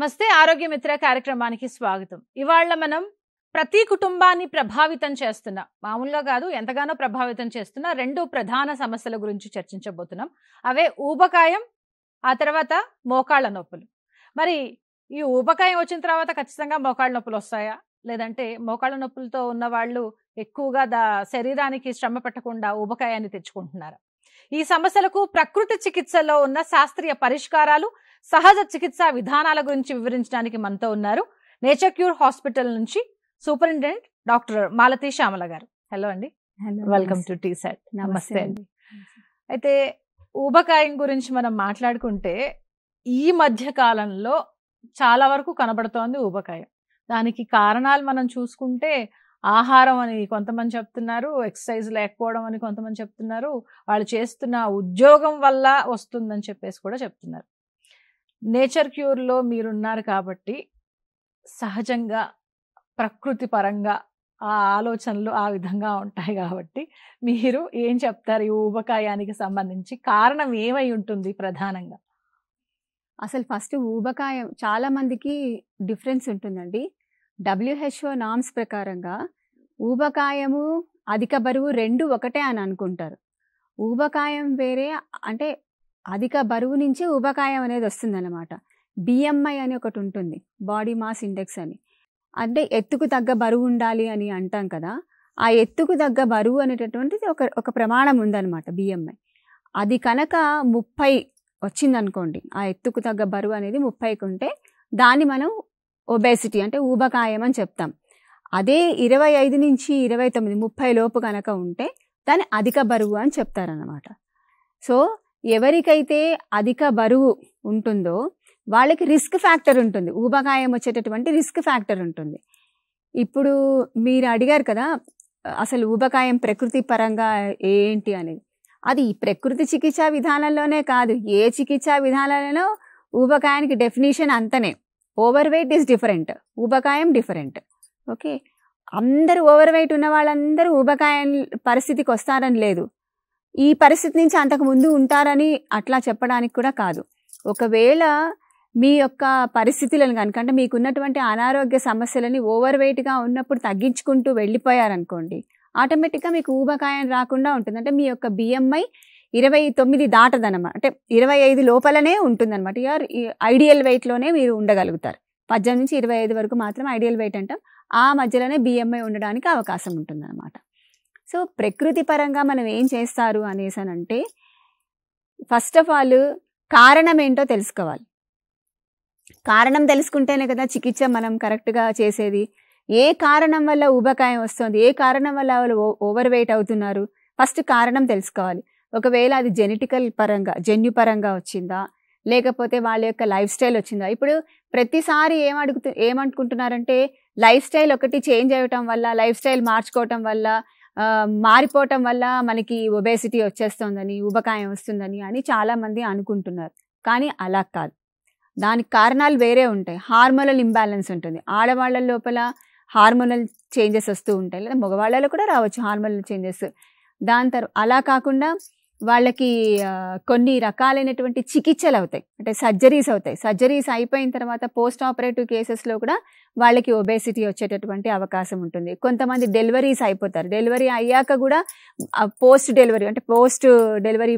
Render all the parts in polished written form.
నమస్తే ఆరోగ్య మిత్ర కార్యక్రమానికి స్వాగతం. ఇవాళ మనం ప్రతి కుటుంబాన్ని ప్రభావితం చేస్తున్న, మామూలుగా కాదు ఎంతగానో ప్రభావితం చేస్తున్న రెండు ప్రధాన సమస్యల గురించి చర్చించబోతున్నాం. అవే ఊబకాయం, ఆ తర్వాత మోకాళ్ళ నొప్పులు. మరి ఈ ఊబకాయం వచ్చిన తర్వాత ఖచ్చితంగా మోకాళ్ళ నొప్పులు వస్తాయా, లేదంటే మోకాళ్ళ నొప్పులతో ఉన్న వాళ్ళు ఎక్కువగా శరీరానికి శ్రమ పెట్టకుండా ఊబకాయాన్ని తెచ్చుకుంటున్నారా? ఈ సమస్యలకు ప్రకృతి చికిత్సలో ఉన్న శాస్త్రీయ పరిష్కారాలు, సహజ చికిత్సా విధానాల గురించి వివరించడానికి మనతో ఉన్నారు నేచర్ క్యూర్ హాస్పిటల్ నుంచి సూపరింటెండెంట్ డాక్టర్ మాలతి శ్యామల గారు. హలో అండి, వెల్కమ్ టు టీ సెట్. నమస్తే అండి. అయితే ఊబకాయం గురించి మనం మాట్లాడుకుంటే ఈ మధ్య కాలంలో చాలా వరకు కనబడుతోంది ఊబకాయం. దానికి కారణాలు మనం చూసుకుంటే ఆహారం అని కొంతమంది చెప్తున్నారు, ఎక్సర్సైజ్ లేకపోవడం అని కొంతమంది చెప్తున్నారు, వాళ్ళు చేస్తున్న ఉద్యోగం వల్ల వస్తుందని చెప్పేసి కూడా చెప్తున్నారు. నేచర్ క్యూర్లో మీరున్నారు కాబట్టి సహజంగా ప్రకృతి పరంగా ఆ ఆలోచనలు ఆ విధంగా ఉంటాయి కాబట్టి మీరు ఏం చెప్తారు ఈ ఊబకాయానికి సంబంధించి? కారణం ఏమై ఉంటుంది ప్రధానంగా? అసలు ఫస్ట్ ఊబకాయం చాలా మందికి డిఫరెన్స్ ఉంటుందండి. WHO నామ్స్ ప్రకారంగా ఊబకాయము, అధిక బరువు రెండు ఒకటే అని అనుకుంటారు. ఊబకాయం వేరే, అంటే అధిక బరువు నుంచి ఊబకాయం అనేది వస్తుందన్నమాట. BMI అని ఒకటి ఉంటుంది, బాడీ మాస్ ఇండెక్స్ అని. అంటే ఎత్తుకు తగ్గ బరువు ఉండాలి అని అంటాం కదా, ఆ ఎత్తుకు తగ్గ బరువు అనేటటువంటిది ఒక ప్రమాణం ఉందన్నమాట, BMI. అది కనుక 30 వచ్చిందనుకోండి, ఆ ఎత్తుకు తగ్గ బరువు అనేది 30కి ఉంటే దాన్ని మనం ఒబేసిటీ అంటే ఊబకాయం అని చెప్తాం. అదే 25 నుంచి 29, 30 లోపు కనుక ఉంటే దాన్ని అధిక బరువు అని చెప్తారన్నమాట. సో ఎవరికైతే అధిక బరువు ఉంటుందో వాళ్ళకి రిస్క్ ఫ్యాక్టర్ ఉంటుంది, ఊబకాయం వచ్చేటటువంటి రిస్క్ ఫ్యాక్టర్ ఉంటుంది. ఇప్పుడు మీరు అడిగారు కదా అసలు ఊబకాయం ప్రకృతి పరంగా ఏంటి అనేది. అది ప్రకృతి చికిత్సా విధానంలోనే కాదు, ఏ చికిత్సా విధానాలలో ఊబకాయానికి డెఫినేషన్ అంతనే. ఓవర్ వెయిట్ ఈజ్ డిఫరెంట్, ఊబకాయం డిఫరెంట్. ఓకే, అందరూ ఓవర్ వెయిట్ ఉన్న వాళ్ళందరూ ఊబకాయం పరిస్థితికి వస్తారని లేదు. ఈ పరిస్థితి నుంచి అంతకు ముందు ఉంటారని అట్లా చెప్పడానికి కూడా కాదు. ఒకవేళ మీ యొక్క పరిస్థితులను కనుక, అంటే మీకున్నటువంటి అనారోగ్య సమస్యలని ఓవర్ వెయిట్గా ఉన్నప్పుడు తగ్గించుకుంటూ వెళ్ళిపోయారనుకోండి, ఆటోమేటిక్గా మీకు ఊబకాయం రాకుండా ఉంటుంది. అంటే మీ యొక్క BMI 29 దాటదనమాట, అంటే 25 లోపలనే ఉంటుందన్నమాట. ఐడియల్ వెయిట్లోనే మీరు ఉండగలుగుతారు. 18 నుంచి 25 వరకు మాత్రం ఐడియల్ వెయిట్ అంటాం, ఆ మధ్యలోనే BMI ఉండడానికి అవకాశం ఉంటుందన్నమాట. సో ప్రకృతి పరంగా మనం ఏం చేస్తారు అనేసానంటే, ఫస్ట్ ఆఫ్ ఆల్ కారణం ఏంటో తెలుసుకోవాలి. కారణం తెలుసుకుంటేనే కదా చికిత్స మనం కరెక్ట్గా చేసేది. ఏ కారణం వల్ల ఊబకాయం వస్తుంది, ఏ కారణం వల్ల వాళ్ళు ఓవర్ వెయిట్ అవుతున్నారు, ఫస్ట్ కారణం తెలుసుకోవాలి. ఒకవేళ అది జెనెటికల్ పరంగా, జన్యుపరంగా వచ్చిందా, లేకపోతే వాళ్ళ యొక్క లైఫ్ స్టైల్ వచ్చిందా. ఇప్పుడు ప్రతిసారి ఏమనుకుంటున్నారంటే లైఫ్ స్టైల్ ఒకటి చేంజ్ అవ్వటం వల్ల, లైఫ్ స్టైల్ మార్చుకోవటం వల్ల, మారిపోవటం వల్ల మనకి ఒబేసిటీ వచ్చేస్తుందని, ఊబకాయం వస్తుందని అని చాలామంది అనుకుంటున్నారు. కానీ అలా కాదు, దానికి కారణాలు వేరే ఉంటాయి. హార్మోనల్ ఇంబ్యాలెన్స్ ఉంటుంది, ఆడవాళ్ళ లోపల హార్మోనల్ చేంజెస్ వస్తూ ఉంటాయి, లేదా మగవాళ్ళలో కూడా రావచ్చు హార్మోనల్ చేంజెస్. దాని తర్వాత అలా కాకుండా వాళ్ళకి కొన్ని రకాలైనటువంటి చికిత్సలు అవుతాయి, అంటే సర్జరీస్ అవుతాయి. సర్జరీస్ అయిపోయిన తర్వాత పోస్ట్ ఆపరేటివ్ కేసెస్లో కూడా వాళ్ళకి ఒబేసిటీ వచ్చేటటువంటి అవకాశం ఉంటుంది. కొంతమంది డెలివరీస్ అయిపోతారు, డెలివరీ అయ్యాక కూడా పోస్ట్ డెలివరీ అంటే పోస్ట్ డెలివరీ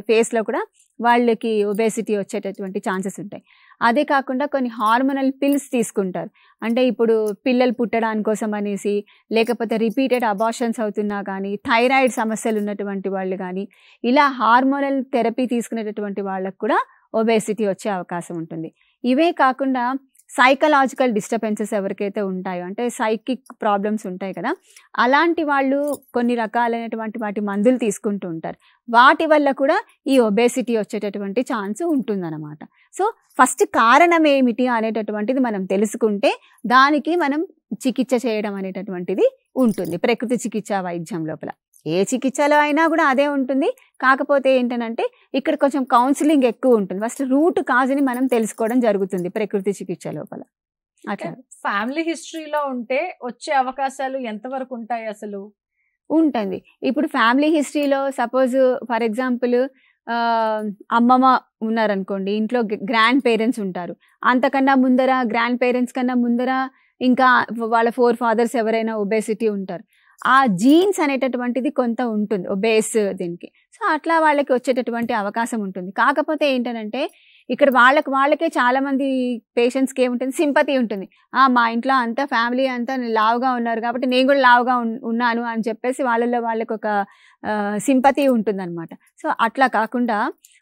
ఫేస్లో కూడా వాళ్ళకి ఒబేసిటీ వచ్చేటటువంటి ఛాన్సెస్ ఉంటాయి. అదే కాకుండా కొన్ని హార్మోనల్ పిల్స్ తీసుకుంటారు, అంటే ఇప్పుడు పిల్లలు పుట్టడానికి కోసం అనేసి, లేకపోతే రిపీటెడ్ అబార్షన్స్ అవుతున్నా కానీ, థైరాయిడ్ సమస్యలు ఉన్నటువంటి వాళ్ళు కానీ, ఇలా హార్మోనల్ థెరపీ తీసుకునేటటువంటి వాళ్ళకు కూడా ఒబేసిటీ వచ్చే అవకాశం ఉంటుంది. ఇవే కాకుండా సైకలాజికల్ డిస్టర్బెన్సెస్ ఎవరికైతే ఉంటాయో, అంటే సైకిక్ ప్రాబ్లమ్స్ ఉంటాయి కదా, అలాంటి వాళ్ళు కొన్ని రకాలైనటువంటి వాటి మందులు తీసుకుంటూ ఉంటారు. వాటి వల్ల కూడా ఈ ఒబేసిటీ వచ్చేటటువంటి ఛాన్స్ ఉంటుందన్నమాట. సో ఫస్ట్ కారణం ఏమిటి అనేటటువంటిది మనం తెలుసుకుంటే దానికి మనం చికిత్స చేయడం అనేటటువంటిది ఉంటుంది ప్రకృతి చికిత్సా వైద్యం లోపల. ఏ చికిత్సలో అయినా కూడా అదే ఉంటుంది. కాకపోతే ఏంటనంటే ఇక్కడ కొంచెం కౌన్సిలింగ్ ఎక్కువ ఉంటుంది. ఫస్ట్ రూట్ కాజ్ని మనం తెలుసుకోవడం జరుగుతుంది ప్రకృతి చికిత్స లోపల. అట్లా ఫ్యామిలీ హిస్టరీలో ఉంటే వచ్చే అవకాశాలు ఎంతవరకు ఉంటాయి అసలు? ఉంటుంది. ఇప్పుడు ఫ్యామిలీ హిస్టరీలో సపోజ్ ఫర్ ఎగ్జాంపుల్ అమ్మమ్మ ఉన్నారనుకోండి, ఇంట్లో గ్రాండ్ పేరెంట్స్ ఉంటారు. అంతకన్నా ముందర గ్రాండ్ పేరెంట్స్ కన్నా ముందర ఇంకా వాళ్ళ 4 fathers ఎవరైనా ఒబేసిటీ ఉంటారు. ఆ జీన్స్ అనేటటువంటిది కొంత ఉంటుంది ఒబేస్ దీనికి. సో అట్లా వాళ్ళకి వచ్చేటటువంటి అవకాశం ఉంటుంది. కాకపోతే ఏంటంటే ఇక్కడ వాళ్ళకే చాలా మంది పేషెంట్స్కి ఏముంటుంది, సింపతి ఉంటుంది. మా ఇంట్లో అంతా ఫ్యామిలీ అంతా లావుగా ఉన్నారు కాబట్టి నేను కూడా లావుగా ఉన్నాను అని చెప్పేసి వాళ్ళకి ఒక సింపతి ఉంటుందన్నమాట. సో అట్లా కాకుండా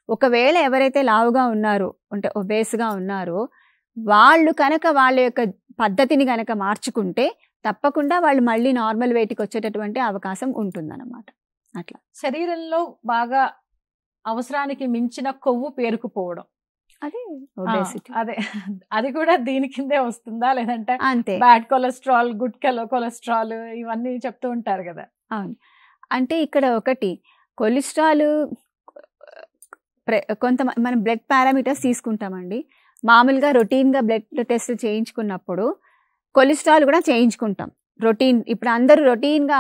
ఒకవేళ ఎవరైతే లావుగా ఉన్నారో అంటే ఒబేస్గా ఉన్నారో వాళ్ళు కనుక వాళ్ళ యొక్క పద్ధతిని కనుక మార్చుకుంటే తప్పకుండా వాళ్ళు మళ్ళీ నార్మల్ వెయిట్కి వచ్చేటటువంటి అవకాశం ఉంటుందన్నమాట. అట్లా శరీరంలో బాగా అవసరానికి మించిన కొవ్వు పేరుకుపోవడం, అదే ఒబేసిటీ. అది కూడా దీని కిందే వస్తుందా, లేదంటే అంతే బ్యాడ్ కొలెస్ట్రాల్, గుడ్ కొలెస్ట్రాల్ ఇవన్నీ చెప్తూ ఉంటారు కదా? అవును. అంటే ఇక్కడ ఒకటి కొలెస్ట్రాల్ కొంత మనం బ్లడ్ పారామీటర్స్ తీసుకుంటామండి. మామూలుగా రొటీన్గా బ్లడ్ టెస్ట్ చేయించుకున్నప్పుడు కొలెస్ట్రాల్ కూడా చేయించుకుంటాం రొటీన్. ఇప్పుడు అందరూ రొటీన్గా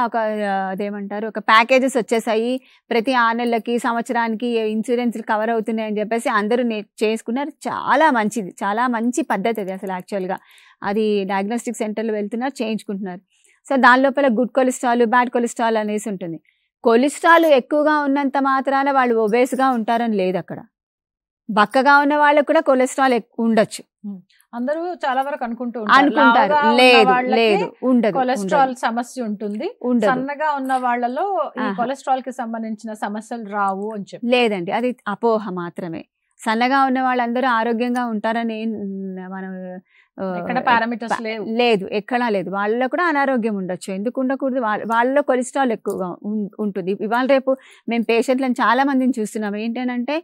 అదేమంటారు ఒక ప్యాకేజెస్ వచ్చేసాయి, ప్రతి 6 నెలలకి సంవత్సరానికి ఇన్సూరెన్స్లు కవర్ అవుతున్నాయి అని చెప్పేసి అందరూ చేసుకున్నారు. చాలా మంచిది, చాలా మంచి పద్ధతి అది అసలు. యాక్చువల్గా అది డయాగ్నోస్టిక్ సెంటర్లో వెళ్తున్నారు, చేయించుకుంటున్నారు. సో దాని లోపల గుడ్ కొలెస్ట్రాల్, బ్యాడ్ కొలెస్ట్రాల్ అనేసి ఉంటుంది. కొలెస్ట్రాల్ ఎక్కువగా ఉన్నంత మాత్రాన వాళ్ళు ఒబేస్గా ఉంటారని లేదు. అక్కడ బక్కగా ఉన్న వాళ్ళకు కూడా కొలెస్ట్రాల్ ఉండొచ్చు. అందరూ చాలా వరకు అనుకుంటారు, లేదు ఉండదు, కొలెస్ట్రాల్ సమస్య ఉంటుంది, సన్నగా ఉన్న వాళ్ళలో ఈ కొలెస్ట్రాల్ కి సంబంధించిన సమస్యలు రావు అని చెప్పి. లేదండి, అది అపోహ మాత్రమే. సన్నగా ఉన్న వాళ్ళందరూ ఆరోగ్యంగా ఉంటారని మనం లేదు, ఎక్కడా లేదు. వాళ్ళలో కూడా అనారోగ్యం ఉండొచ్చు, ఎందుకు ఉండకూడదు? వాళ్ళలో కొలెస్ట్రాల్ ఎక్కువగా ఉంటుంది. ఇవాళ రేపు మేము పేషెంట్లను చాలా మందిని చూస్తున్నాం. ఏంటంటే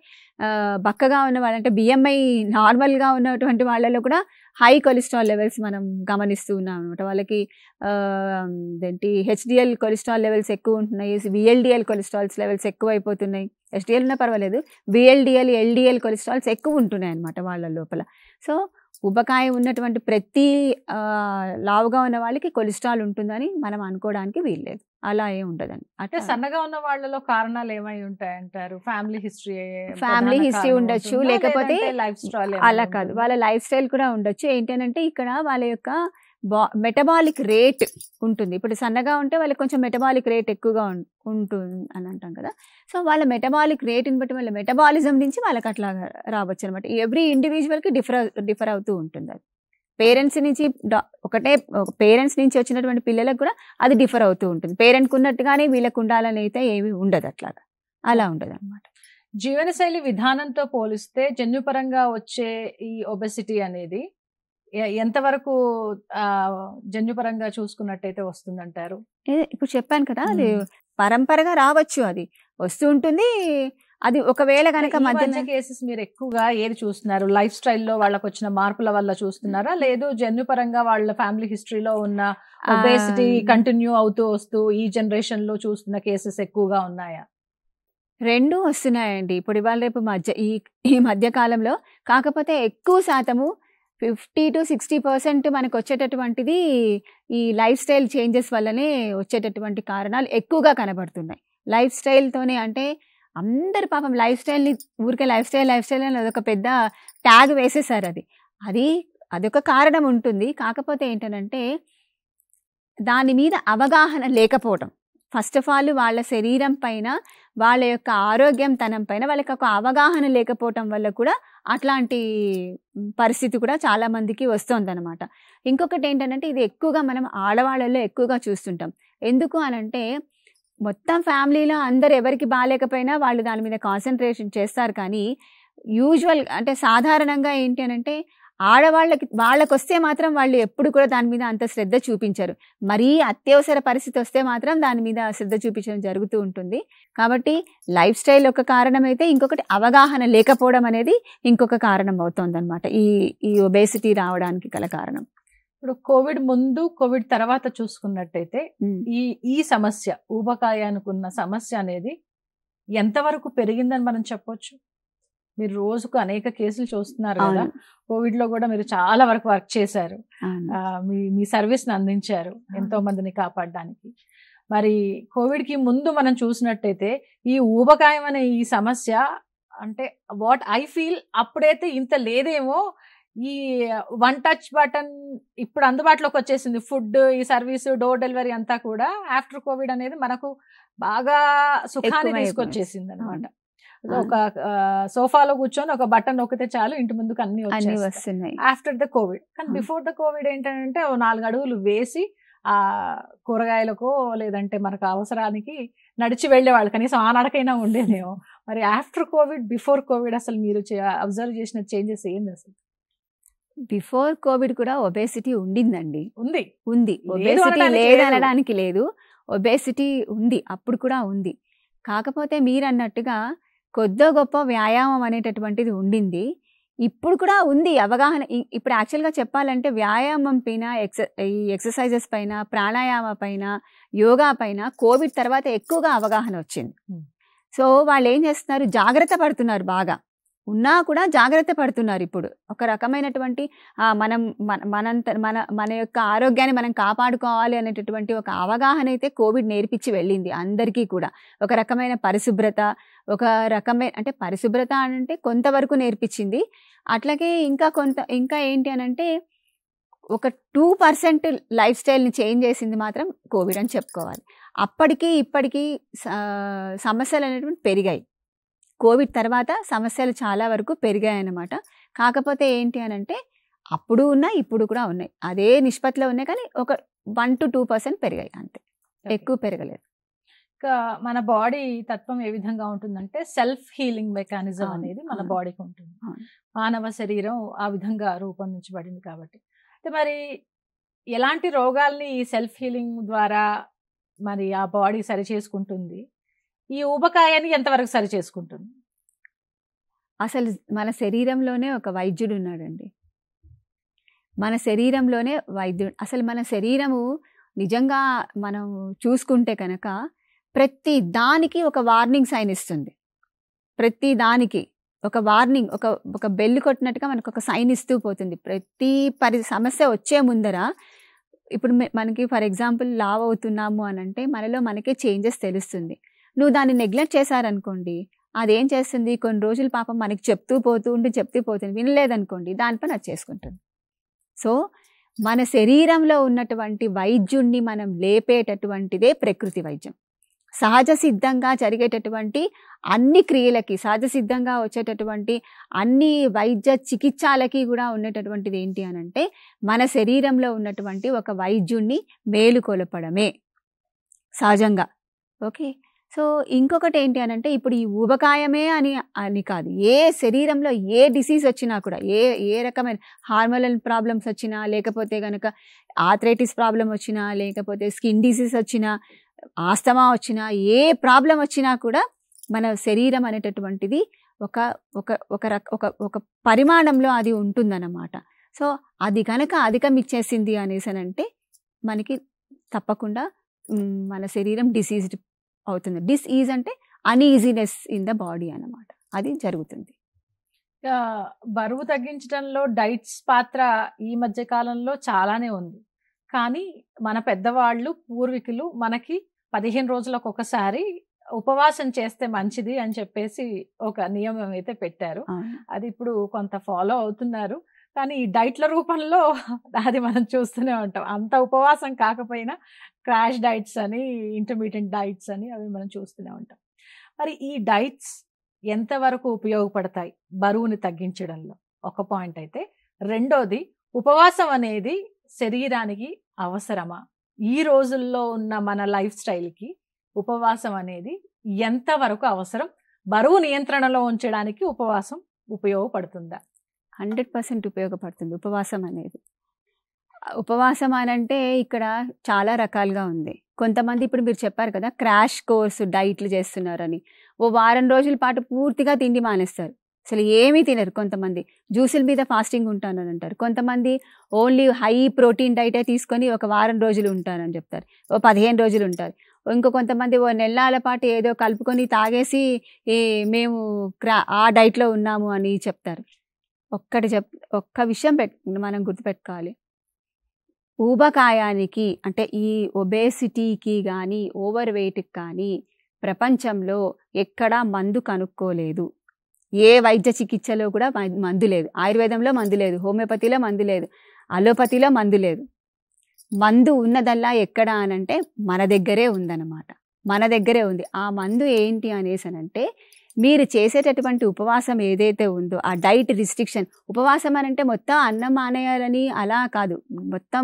బక్కగా ఉన్న వాళ్ళంటే బిఎంఐ నార్మల్గా ఉన్నటువంటి వాళ్ళలో కూడా హై కొలెస్ట్రాల్ లెవెల్స్ మనం గమనిస్తూ ఉన్నాం అనమాట. వాళ్ళకి హెచ్డిఎల్ కొలెస్ట్రాల్ లెవెల్స్ ఎక్కువ ఉంటున్నాయి, విఎల్డిఎల్ కొలెస్ట్రాల్స్ లెవెల్స్ ఎక్కువ అయిపోతున్నాయి. హెచ్డిఎల్ ఉన్నా పర్వాలేదు, విఎల్డిఎల్, ఎల్డిఎల్ కొలెస్ట్రాల్స్ ఎక్కువ ఉంటున్నాయి అనమాట వాళ్ళ లోపల. సో ఉబకాయం ఉన్నటువంటి ప్రతి లావుగా ఉన్న వాళ్ళకి కొలెస్ట్రాల్ ఉంటుందని మనం అనుకోవడానికి వీల్లేదు. అలా ఏం ఉండదండి. అంటే సన్నగా ఉన్న వాళ్ళలో కారణాలు ఏమై ఉంటాయంటారు? ఫ్యామిలీ హిస్టరీ ఉండొచ్చు, లేకపోతే లైఫ్ స్టైల్. అలా కాదు, వాళ్ళ లైఫ్ స్టైల్ కూడా ఉండొచ్చు. ఏంటంటే ఇక్కడ వాళ్ళ యొక్క మెటబాలిక్ రేట్ ఉంటుంది. ఇప్పుడు సన్నగా ఉంటే వాళ్ళకి కొంచెం మెటబాలిక్ రేట్ ఎక్కువగా ఉంటుంది అని అంటాం కదా. సో వాళ్ళ మెటబాలిక్ రేట్ని బట్టి వాళ్ళ మెటబాలిజం నుంచి వాళ్ళకి అట్లా రావచ్చు అనమాట. ఎవ్రీ ఇండివిజువల్కి డిఫర్ అవుతూ ఉంటుంది. అది పేరెంట్స్ నుంచి పేరెంట్స్ నుంచి వచ్చినటువంటి పిల్లలకు కూడా అది డిఫర్ అవుతూ ఉంటుంది. పేరెంట్కి ఉన్నట్టుగానే వీళ్ళకు ఉండాలని అయితే ఏమి ఉండదు, అట్లాగా అలా ఉండదు అనమాట. జీవనశైలి విధానంతో పోలిస్తే జన్యుపరంగా వచ్చే ఈ ఒబెసిటీ అనేది ఎంతవరకు జన్యుపరంగా చూసుకున్నట్టయితే వస్తుందంటారు? ఇప్పుడు చెప్పాను కదా, అది పరంపరగా రావచ్చు, అది వస్తూ ఉంటుంది. అది ఒకవేళ కనుక మధ్య కేసెస్ మీరు ఎక్కువగా ఏది చూస్తున్నారు? లైఫ్ స్టైల్లో వాళ్ళకి వచ్చిన మార్పుల వల్ల చూస్తున్నారా, లేదు జన్యుపరంగా వాళ్ళ ఫ్యామిలీ హిస్టరీలో ఉన్న ఒబేసిటీ కంటిన్యూ అవుతూ వస్తూ ఈ జనరేషన్ లో చూస్తున్న కేసెస్ ఎక్కువగా ఉన్నాయా? రెండూ వస్తున్నాయండి ఇప్పుడు ఇవాళ రేపు ఈ మధ్య కాలంలో. కాకపోతే ఎక్కువ శాతము 50 to 60% మనకు వచ్చేటటువంటిది ఈ లైఫ్ స్టైల్ చేంజెస్ వల్లనే వచ్చేటటువంటి కారణాలు ఎక్కువగా కనబడుతున్నాయి. లైఫ్ స్టైల్తోనే, అంటే అందరు పాపం లైఫ్ స్టైల్ని ఊరికే లైఫ్ స్టైల్ అని అదొక పెద్ద ట్యాగ్ వేసేసారు. అదొక కారణం ఉంటుంది. కాకపోతే ఏంటంటే దాని మీద అవగాహన లేకపోవడం. ఫస్ట్ ఆఫ్ ఆల్ వాళ్ళ శరీరం పైన, వాళ్ళ యొక్క ఆరోగ్యం తనం పైన వాళ్ళకి ఒక అవగాహన లేకపోవటం వల్ల కూడా అట్లాంటి పరిస్థితి కూడా చాలా మందికి వస్తుందన్నమాట. ఇంకొకటి ఏంటంటే ఇది ఎక్కువగా మనం ఆడవాళ్ళల్లో ఎక్కువగా చూస్తుంటాం. ఎందుకు అనంటే మొత్తం ఫ్యామిలీలో అందరు ఎవరికి బాగాలేకపోయినా వాళ్ళు దాని మీద కాన్సన్ట్రేషన్ చేస్తారు. కానీ యూజువల్ అంటే సాధారణంగా ఏంటి అనంటే వాళ్ళకి వస్తే మాత్రం వాళ్ళు ఎప్పుడు కూడా దాని మీద అంత శ్రద్ధ చూపించరు. మరీ అత్యవసర పరిస్థితి వస్తే మాత్రం దాని మీద శ్రద్ధ చూపించడం జరుగుతూ ఉంటుంది. కాబట్టి లైఫ్ స్టైల్ ఒక కారణం అయితే, ఇంకొకటి అవగాహన లేకపోవడం అనేది ఇంకొక కారణం అవుతుందన్నమాట ఈ ఒబేసిటీ రావడానికి గల కారణం. ఇప్పుడు కోవిడ్ ముందు కోవిడ్ తర్వాత చూసుకున్నట్టయితే ఈ సమస్య, ఊబకాయానికి ఉన్న సమస్య అనేది ఎంతవరకు పెరిగిందని మనం చెప్పొచ్చు? మీరు రోజుకు అనేక కేసులు చూస్తున్నారు కదా, కోవిడ్ లో కూడా మీరు చాలా వరకు వర్క్ చేశారు, మీ సర్వీస్ ని అందించారు ఎంతో మందిని కాపాడడానికి. మరి కోవిడ్ కి ముందు మనం చూసినట్టయితే ఈ ఊబకాయం అనే ఈ సమస్య అంటే వాట్ ఐ ఫీల్ అప్పుడైతే ఇంత లేదేమో, ఈ వన్ టచ్ బటన్ ఇప్పుడు అందుబాటులోకి వచ్చేసింది, ఫుడ్ ఈ సర్వీస్ డోర్ డెలివరీ అంతా కూడా ఆఫ్టర్ కోవిడ్ అనేది మనకు బాగా సుఖాన్ని తీసుకొచ్చేసింది అనమాట. ఒక సోఫాలో కూర్చొని ఒక బటన్ నొక్కితే చాలు ఇంటి ముందుకు అన్ని వస్తున్నాయి ఆఫ్టర్ ద కోవిడ్. కానీ బిఫోర్ ద కోవిడ్ ఏంటంటే 4 అడుగులు వేసి ఆ కూరగాయలకో లేదంటే మనకు అవసరానికి నడిచి వెళ్ళేవాళ్ళు, కనీసం ఆ నడకైనా ఉండేదేమో. మరి ఆఫ్టర్ కోవిడ్ బిఫోర్ కోవిడ్ అసలు మీరు అబ్జర్వ్ చేసిన చేంజెస్ ఏంది అసలు? బిఫోర్ కోవిడ్ కూడా ఒబేసిటీ ఉండిందండి. ఉంది ఒబేసిటీ లేదనడానికి లేదు, ఒబేసిటీ ఉంది, అప్పుడు కూడా ఉంది. కాకపోతే మీరు అన్నట్టుగా కొద్దో గొప్ప వ్యాయామం అనేటటువంటిది ఉండింది, ఇప్పుడు కూడా ఉంది అవగాహన. ఇప్పుడు యాక్చువల్గా చెప్పాలంటే వ్యాయామం పైన ఈ ఎక్సర్సైజెస్ పైన, ప్రాణాయామ పైన, యోగా పైన కోవిడ్ తర్వాత ఎక్కువగా అవగాహన వచ్చింది. సో వాళ్ళు ఏం చేస్తున్నారు, జాగ్రత్త పడుతున్నారు, బాగా ఉన్నా కూడా జాగ్రత్త పడుతున్నారు. ఇప్పుడు ఒక రకమైనటువంటి మన యొక్క ఆరోగ్యాన్ని మనం కాపాడుకోవాలి అనేటటువంటి ఒక అవగాహన అయితే కోవిడ్ నేర్పించి వెళ్ళింది అందరికీ కూడా. ఒక రకమైన పరిశుభ్రత, ఒక రకమైన అంటే పరిశుభ్రత అంటే కొంతవరకు నేర్పించింది. అట్లాగే ఇంకా ఏంటి అని అంటే ఒక 2% లైఫ్ స్టైల్ని చేంజ్ చేసింది మాత్రం కోవిడ్ అని చెప్పుకోవాలి. అప్పటికి ఇప్పటికీ సమస్యలు అనేటువంటి పెరిగాయి. కోవిడ్ తర్వాత సమస్యలు చాలా వరకు పెరిగాయి అన్నమాట. కాకపోతే ఏంటి అని అంటే అప్పుడు ఉన్నాయి, ఇప్పుడు కూడా ఉన్నాయి, అదే నిష్పత్తిలో ఉన్నాయి, కానీ ఒక 1 to 2% పెరిగాయి అంతే, ఎక్కువ పెరగలేదు. ఇంకా మన బాడీ తత్వం ఏ విధంగా ఉంటుందంటే సెల్ఫ్ హీలింగ్ మెకానిజం అనేది మన బాడీకి ఉంటుంది. మానవ శరీరం ఆ విధంగా రూపొందించబడింది కాబట్టి. అయితే మరి ఎలాంటి రోగాల్ని ఈ సెల్ఫ్ హీలింగ్ ద్వారా మరి ఆ బాడీ సరి చేసుకుంటుంది, ఈ ఊబకాయాన్ని ఎంతవరకు సరి చేసుకుంటుంది? అసలు మన శరీరంలోనే ఒక వైద్యుడు ఉన్నాడండి. మన శరీరంలోనే వైద్యుడు. అసలు మన శరీరము నిజంగా మనం చూసుకుంటే కనుక ప్రతి దానికి ఒక వార్నింగ్ సైన్ ఇస్తుంది. ప్రతి దానికి ఒక వార్నింగ్, ఒక బెల్ కొట్టినట్టుగా మనకు ఒక సైన్ ఇస్తూ పోతుంది. ప్రతి సమస్య వచ్చే ముందర ఇప్పుడు మనకి ఫర్ ఎగ్జాంపుల్ లావ్ అవుతున్నాము అని అంటే మనకే చేంజెస్ తెలుస్తుంది. నువ్వు దాన్ని నెగ్లెక్ట్ చేశారనుకోండి, అదేం చేస్తుంది, కొన్ని రోజులు పాపం మనకి చెప్తూ పోతుంది, వినలేదనుకోండి దానిపైన అది చేసుకుంటుంది. సో మన శరీరంలో ఉన్నటువంటి వైద్యుణ్ణి మనం లేపేటటువంటిదే ప్రకృతి వైద్యం. సహజ సిద్ధంగా జరిగేటటువంటి అన్ని క్రియలకి, సహజ సిద్ధంగా వచ్చేటటువంటి అన్ని వైద్య చికిత్సలకి కూడా ఉండేటటువంటిది ఏంటి అని అంటే మన శరీరంలో ఉన్నటువంటి ఒక వైద్యుణ్ణి మేలుకొలపడమే సహజంగా. ఓకే, సో ఇంకొకటి ఏంటి అని అంటే ఇప్పుడు ఈ ఊబకాయమే అని కాదు, ఏ శరీరంలో ఏ డిసీజ్ వచ్చినా కూడా, ఏ రకమైన హార్మోనల్ ప్రాబ్లమ్స్ వచ్చినా, లేకపోతే కనుక ఆర్థరైటిస్ ప్రాబ్లం వచ్చినా, లేకపోతే స్కిన్ డిసీజ్ వచ్చినా, ఆస్తమా వచ్చినా, ఏ ప్రాబ్లం వచ్చినా కూడా మన శరీరం అనేటటువంటిది ఒక పరిమాణంలో అది ఉంటుందన్నమాట. సో అది కనుక అధిగమించేసింది అనేసనంటే మనకి తప్పకుండా మన శరీరం డిసీజ్డ్ అవుతుంది. డిసీజ్ అంటే అన్ఈజీనెస్ ఇన్ ద బాడీ అన్నమాట, అది జరుగుతుంది. బరువు తగ్గించడంలో డైట్స్ పాత్ర ఈ మధ్య కాలంలో చాలానే ఉంది. కానీ మన పెద్దవాళ్ళు పూర్వీకులు మనకి 15 రోజులకు ఒకసారి ఉపవాసం చేస్తే మంచిది అని చెప్పేసి ఒక నియమం అయితే పెట్టారు. అది ఇప్పుడు కొంత ఫాలో అవుతున్నారు. కానీ ఈ డైట్ల రూపంలో అది మనం చూస్తూనే ఉంటాం. అంత ఉపవాసం కాకపోయినా క్రాష్ డైట్స్ అని, ఇంటర్మీడియట్ డైట్స్ అని అవి మనం చూస్తూనే ఉంటాం. మరి ఈ డైట్స్ ఎంతవరకు ఉపయోగపడతాయి బరువుని తగ్గించడంలో? ఒక పాయింట్ అయితే, రెండోది ఉపవాసం అనేది శరీరానికి అవసరమా? ఈ రోజుల్లో ఉన్న మన లైఫ్ స్టైల్కి ఉపవాసం అనేది ఎంతవరకు అవసరం? బరువు నియంత్రణలో ఉంచడానికి ఉపవాసం ఉపయోగపడుతుందా? 100% ఉపయోగపడుతుంది ఉపవాసం అనేది. ఉపవాసం అనంటే ఇక్కడ చాలా రకాలుగా ఉంది. కొంతమంది ఇప్పుడు మీరు చెప్పారు కదా క్రాష్ కోర్సు డైట్లు చేస్తున్నారని, ఓ వారం రోజుల పాటు పూర్తిగా తిండి మానేస్తారు, అసలు ఏమీ తినరు. కొంతమంది జ్యూసుల మీద ఫాస్టింగ్ ఉంటానని అంటారు. కొంతమంది ఓన్లీ హై ప్రోటీన్ డైటే తీసుకొని ఒక వారం రోజులు ఉంటానని చెప్తారు, ఓ 15 రోజులు ఉంటారు. ఇంకో కొంతమంది ఓ నెలల పాటు ఏదో కలుపుకొని తాగేసి మేము ఆ డైట్లో ఉన్నాము అని చెప్తారు. ఒక్క విషయం మనం గుర్తుపెట్టుకోవాలి, ఊబకాయానికి అంటే ఈ ఒబేసిటీకి కానీ ఓవర్ వెయిట్కి కానీ ప్రపంచంలో ఎక్కడా మందు కనుక్కోలేదు. ఏ వైద్య చికిత్సలో కూడా మందు లేదు, ఆయుర్వేదంలో మందు లేదు, హోమియోపతిలో మందు లేదు, అలోపతిలో మందు లేదు. మందు ఉన్నదల్లా ఎక్కడ అనంటే మన దగ్గరే ఉందన్నమాట, మన దగ్గరే ఉంది. ఆ మందు ఏంటి అనేసనంటే మీరు చేసేటటువంటి ఉపవాసం ఏదైతే ఉందో ఆ డైట్ రిస్ట్రిక్షన్. ఉపవాసం అనంటే మొత్తం అన్నం మానేయాలని అలా కాదు, మొత్తం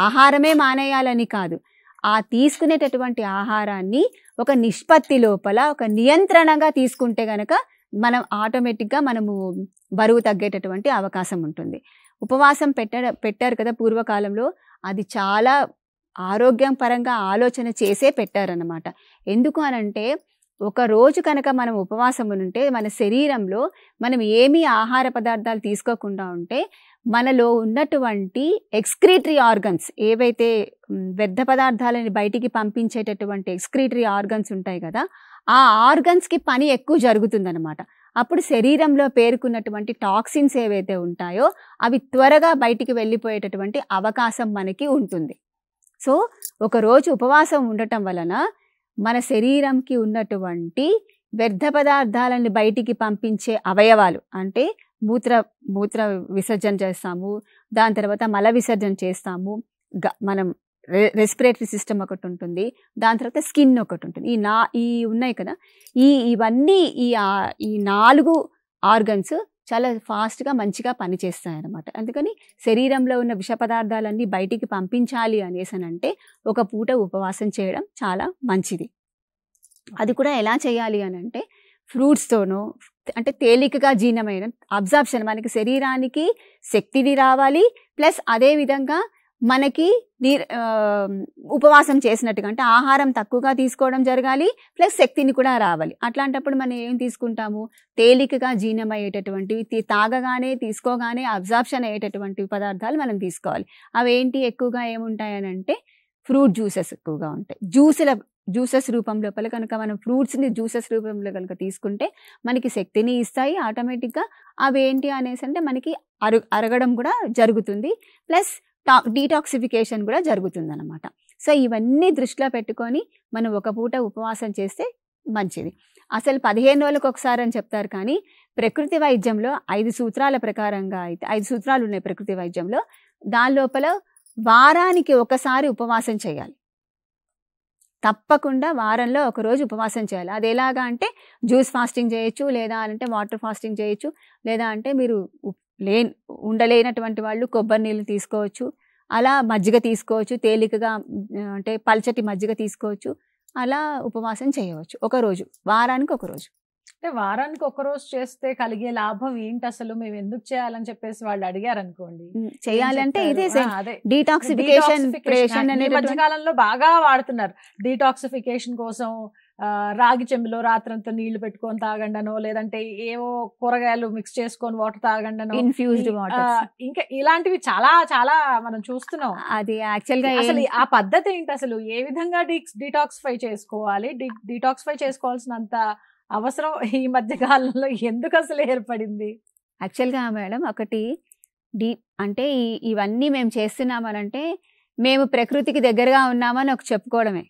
ఆహారమే మానేయాలని కాదు. ఆ తీసుకునేటటువంటి ఆహారాన్ని ఒక నిష్పత్తి లోపల ఒక నియంత్రణగా తీసుకుంటే గనక మనం ఆటోమేటిక్గా మనము బరువు తగ్గేటటువంటి అవకాశం ఉంటుంది. ఉపవాసం పెట్టారు కదా పూర్వకాలంలో, అది చాలా ఆరోగ్యం పరంగా ఆలోచన చేసే పెట్టారన్నమాట. ఎందుకు అనంటే ఒక రోజు కనుక మనం ఉపవాసం ఉంటే మన శరీరంలో మనం ఏమీ ఆహార పదార్థాలు తీసుకోకుండా ఉంటే మనలో ఉన్నటువంటి ఎక్స్క్రీటరీ ఆర్గన్స్, ఏవైతే వ్యర్థ పదార్థాలని బయటికి పంపించేటటువంటి ఎక్స్క్రీటరీ ఆర్గన్స్ ఉంటాయి కదా, ఆ ఆర్గన్స్కి పని ఎక్కువ జరుగుతుందన్నమాట. అప్పుడు శరీరంలో పేరుకున్నటువంటి టాక్సిన్స్ ఏవైతే ఉంటాయో అవి త్వరగా బయటికి వెళ్ళిపోయేటటువంటి అవకాశం మనకి ఉంటుంది. సో ఒకరోజు ఉపవాసం ఉండటం వలన మన శరీరంకి ఉన్నటువంటి వ్యర్థ పదార్థాలను బయటికి పంపించే అవయవాలు, అంటే మూత్ర విసర్జన చేస్తాము, దాని తర్వాత మల విసర్జన చేస్తాము, మనం రెస్పిరేటరీ సిస్టమ్ ఒకటి ఉంటుంది, దాని తర్వాత స్కిన్ ఒకటి ఉంటుంది. ఈ ఉన్నాయి కదా, ఇవన్నీ ఈ 4 ఆర్గన్స్ చాలా ఫాస్ట్గా మంచిగా పనిచేస్తాయి అన్నమాట. అందుకని శరీరంలో ఉన్న విష పదార్థాలన్నీ బయటికి పంపించాలి అనేసనంటే ఒక పూట ఉపవాసం చేయడం చాలా మంచిది. అది కూడా ఎలా చేయాలి అని అంటే ఫ్రూట్స్తోనో, అంటే తేలికగా జీర్ణమైన అబ్జార్ప్షన్, మనకి శరీరానికి శక్తిని రావాలి, ప్లస్ అదేవిధంగా మనకి ఉపవాసం చేసినట్టుగా అంటే ఆహారం తక్కువగా తీసుకోవడం జరగాలి, ప్లస్ శక్తిని కూడా రావాలి. అట్లాంటప్పుడు మనం ఏం తీసుకుంటాము, తేలికగా జీర్ణమయ్యేటటువంటివి, తాగగానే తీసుకోగానే అబ్జార్ప్షన్ అయ్యేటటువంటి పదార్థాలు మనం తీసుకోవాలి. అవేంటి ఎక్కువగా ఏముంటాయని అంటే ఫ్రూట్ జ్యూసెస్ ఎక్కువగా ఉంటాయి. జ్యూసెస్ రూపం లోపల కనుక మనం ఫ్రూట్స్ని జ్యూసెస్ రూపంలో కనుక తీసుకుంటే మనకి శక్తిని ఇస్తాయి ఆటోమేటిక్గా. అవి ఏంటి అనేసి అంటే మనకి అరగడం కూడా జరుగుతుంది, ప్లస్ డీటాక్సిఫికేషన్ కూడా జరుగుతుంది అన్నమాట. సో ఇవన్నీ దృష్టిలో పెట్టుకొని మనం ఒక పూట ఉపవాసం చేస్తే మంచిది. అసలు 15 రోజులకు ఒకసారి అని చెప్తారు, కానీ ప్రకృతి వైద్యంలో 5 సూత్రాల ప్రకారంగా అయితే 5 సూత్రాలు ఉన్నాయి ప్రకృతి వైద్యంలో. దాని లోపల వారానికి ఒకసారి ఉపవాసం చేయాలి, తప్పకుండా వారంలో ఒకరోజు ఉపవాసం చేయాలి. అది ఎలాగా అంటే జ్యూస్ ఫాస్టింగ్ చేయొచ్చు, లేదా అంటే వాటర్ ఫాస్టింగ్ చేయొచ్చు, లేదా అంటే మీరు ఉండలేనటువంటి వాళ్ళు కొబ్బరి నీళ్ళు తీసుకోవచ్చు, అలా మజ్జిగ తీసుకోవచ్చు, తేలికగా అంటే పల్చటి మజ్జిగ తీసుకోవచ్చు, అలా ఉపవాసం చేయవచ్చు ఒకరోజు, వారానికి ఒకరోజు. అంటే వారానికి ఒకరోజు చేస్తే కలిగే లాభం ఏంటి అసలు, మేము ఎందుకు చేయాలని చెప్పేసి వాళ్ళు అడిగారు అనుకోండి, చేయాలంటే ఇదే అదే డీటాక్సిఫికేషన్. ఈ మధ్యకాలంలో బాగా వాడుతున్నారు డీటాక్సిఫికేషన్ కోసం. రాగి చెంబులో రాత్రంతా నీళ్లు పెట్టుకొని తాగండనో, లేదంటే ఏవో కూరగాయలు మిక్స్ చేసుకొని వాటర్ తాగండనో, ఇన్ఫ్యూజ్డ్ వాటర్, ఇంకా ఇలాంటివి చాలా చాలా మనం చూస్తున్నాం. అది యాక్చువల్గా అసలు ఆ పద్ధతి ఏంటి, అసలు ఏ విధంగా డీటాక్సిఫై చేసుకోవాలి, డీటాక్సిఫై చేసుకోవాల్సినంత అవసరం ఈ మధ్య కాలంలో ఎందుకు అసలు ఏర్పడింది? యాక్చువల్గా మేడం ఒకటి అంటే ఇవన్నీ మేము చేస్తున్నామనంటే మేము ప్రకృతికి దగ్గరగా ఉన్నామని ఒక చెప్పుకోవడమే.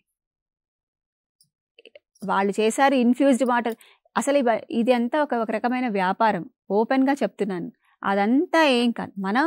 వాళ్ళు చేశారు ఇన్ఫ్యూజ్డ్ వాటర్. అసలు ఇది అంతా ఒక రకమైన వ్యాపారం, ఓపెన్గా చెప్తున్నాను. అదంతా ఏం కాదు, మనం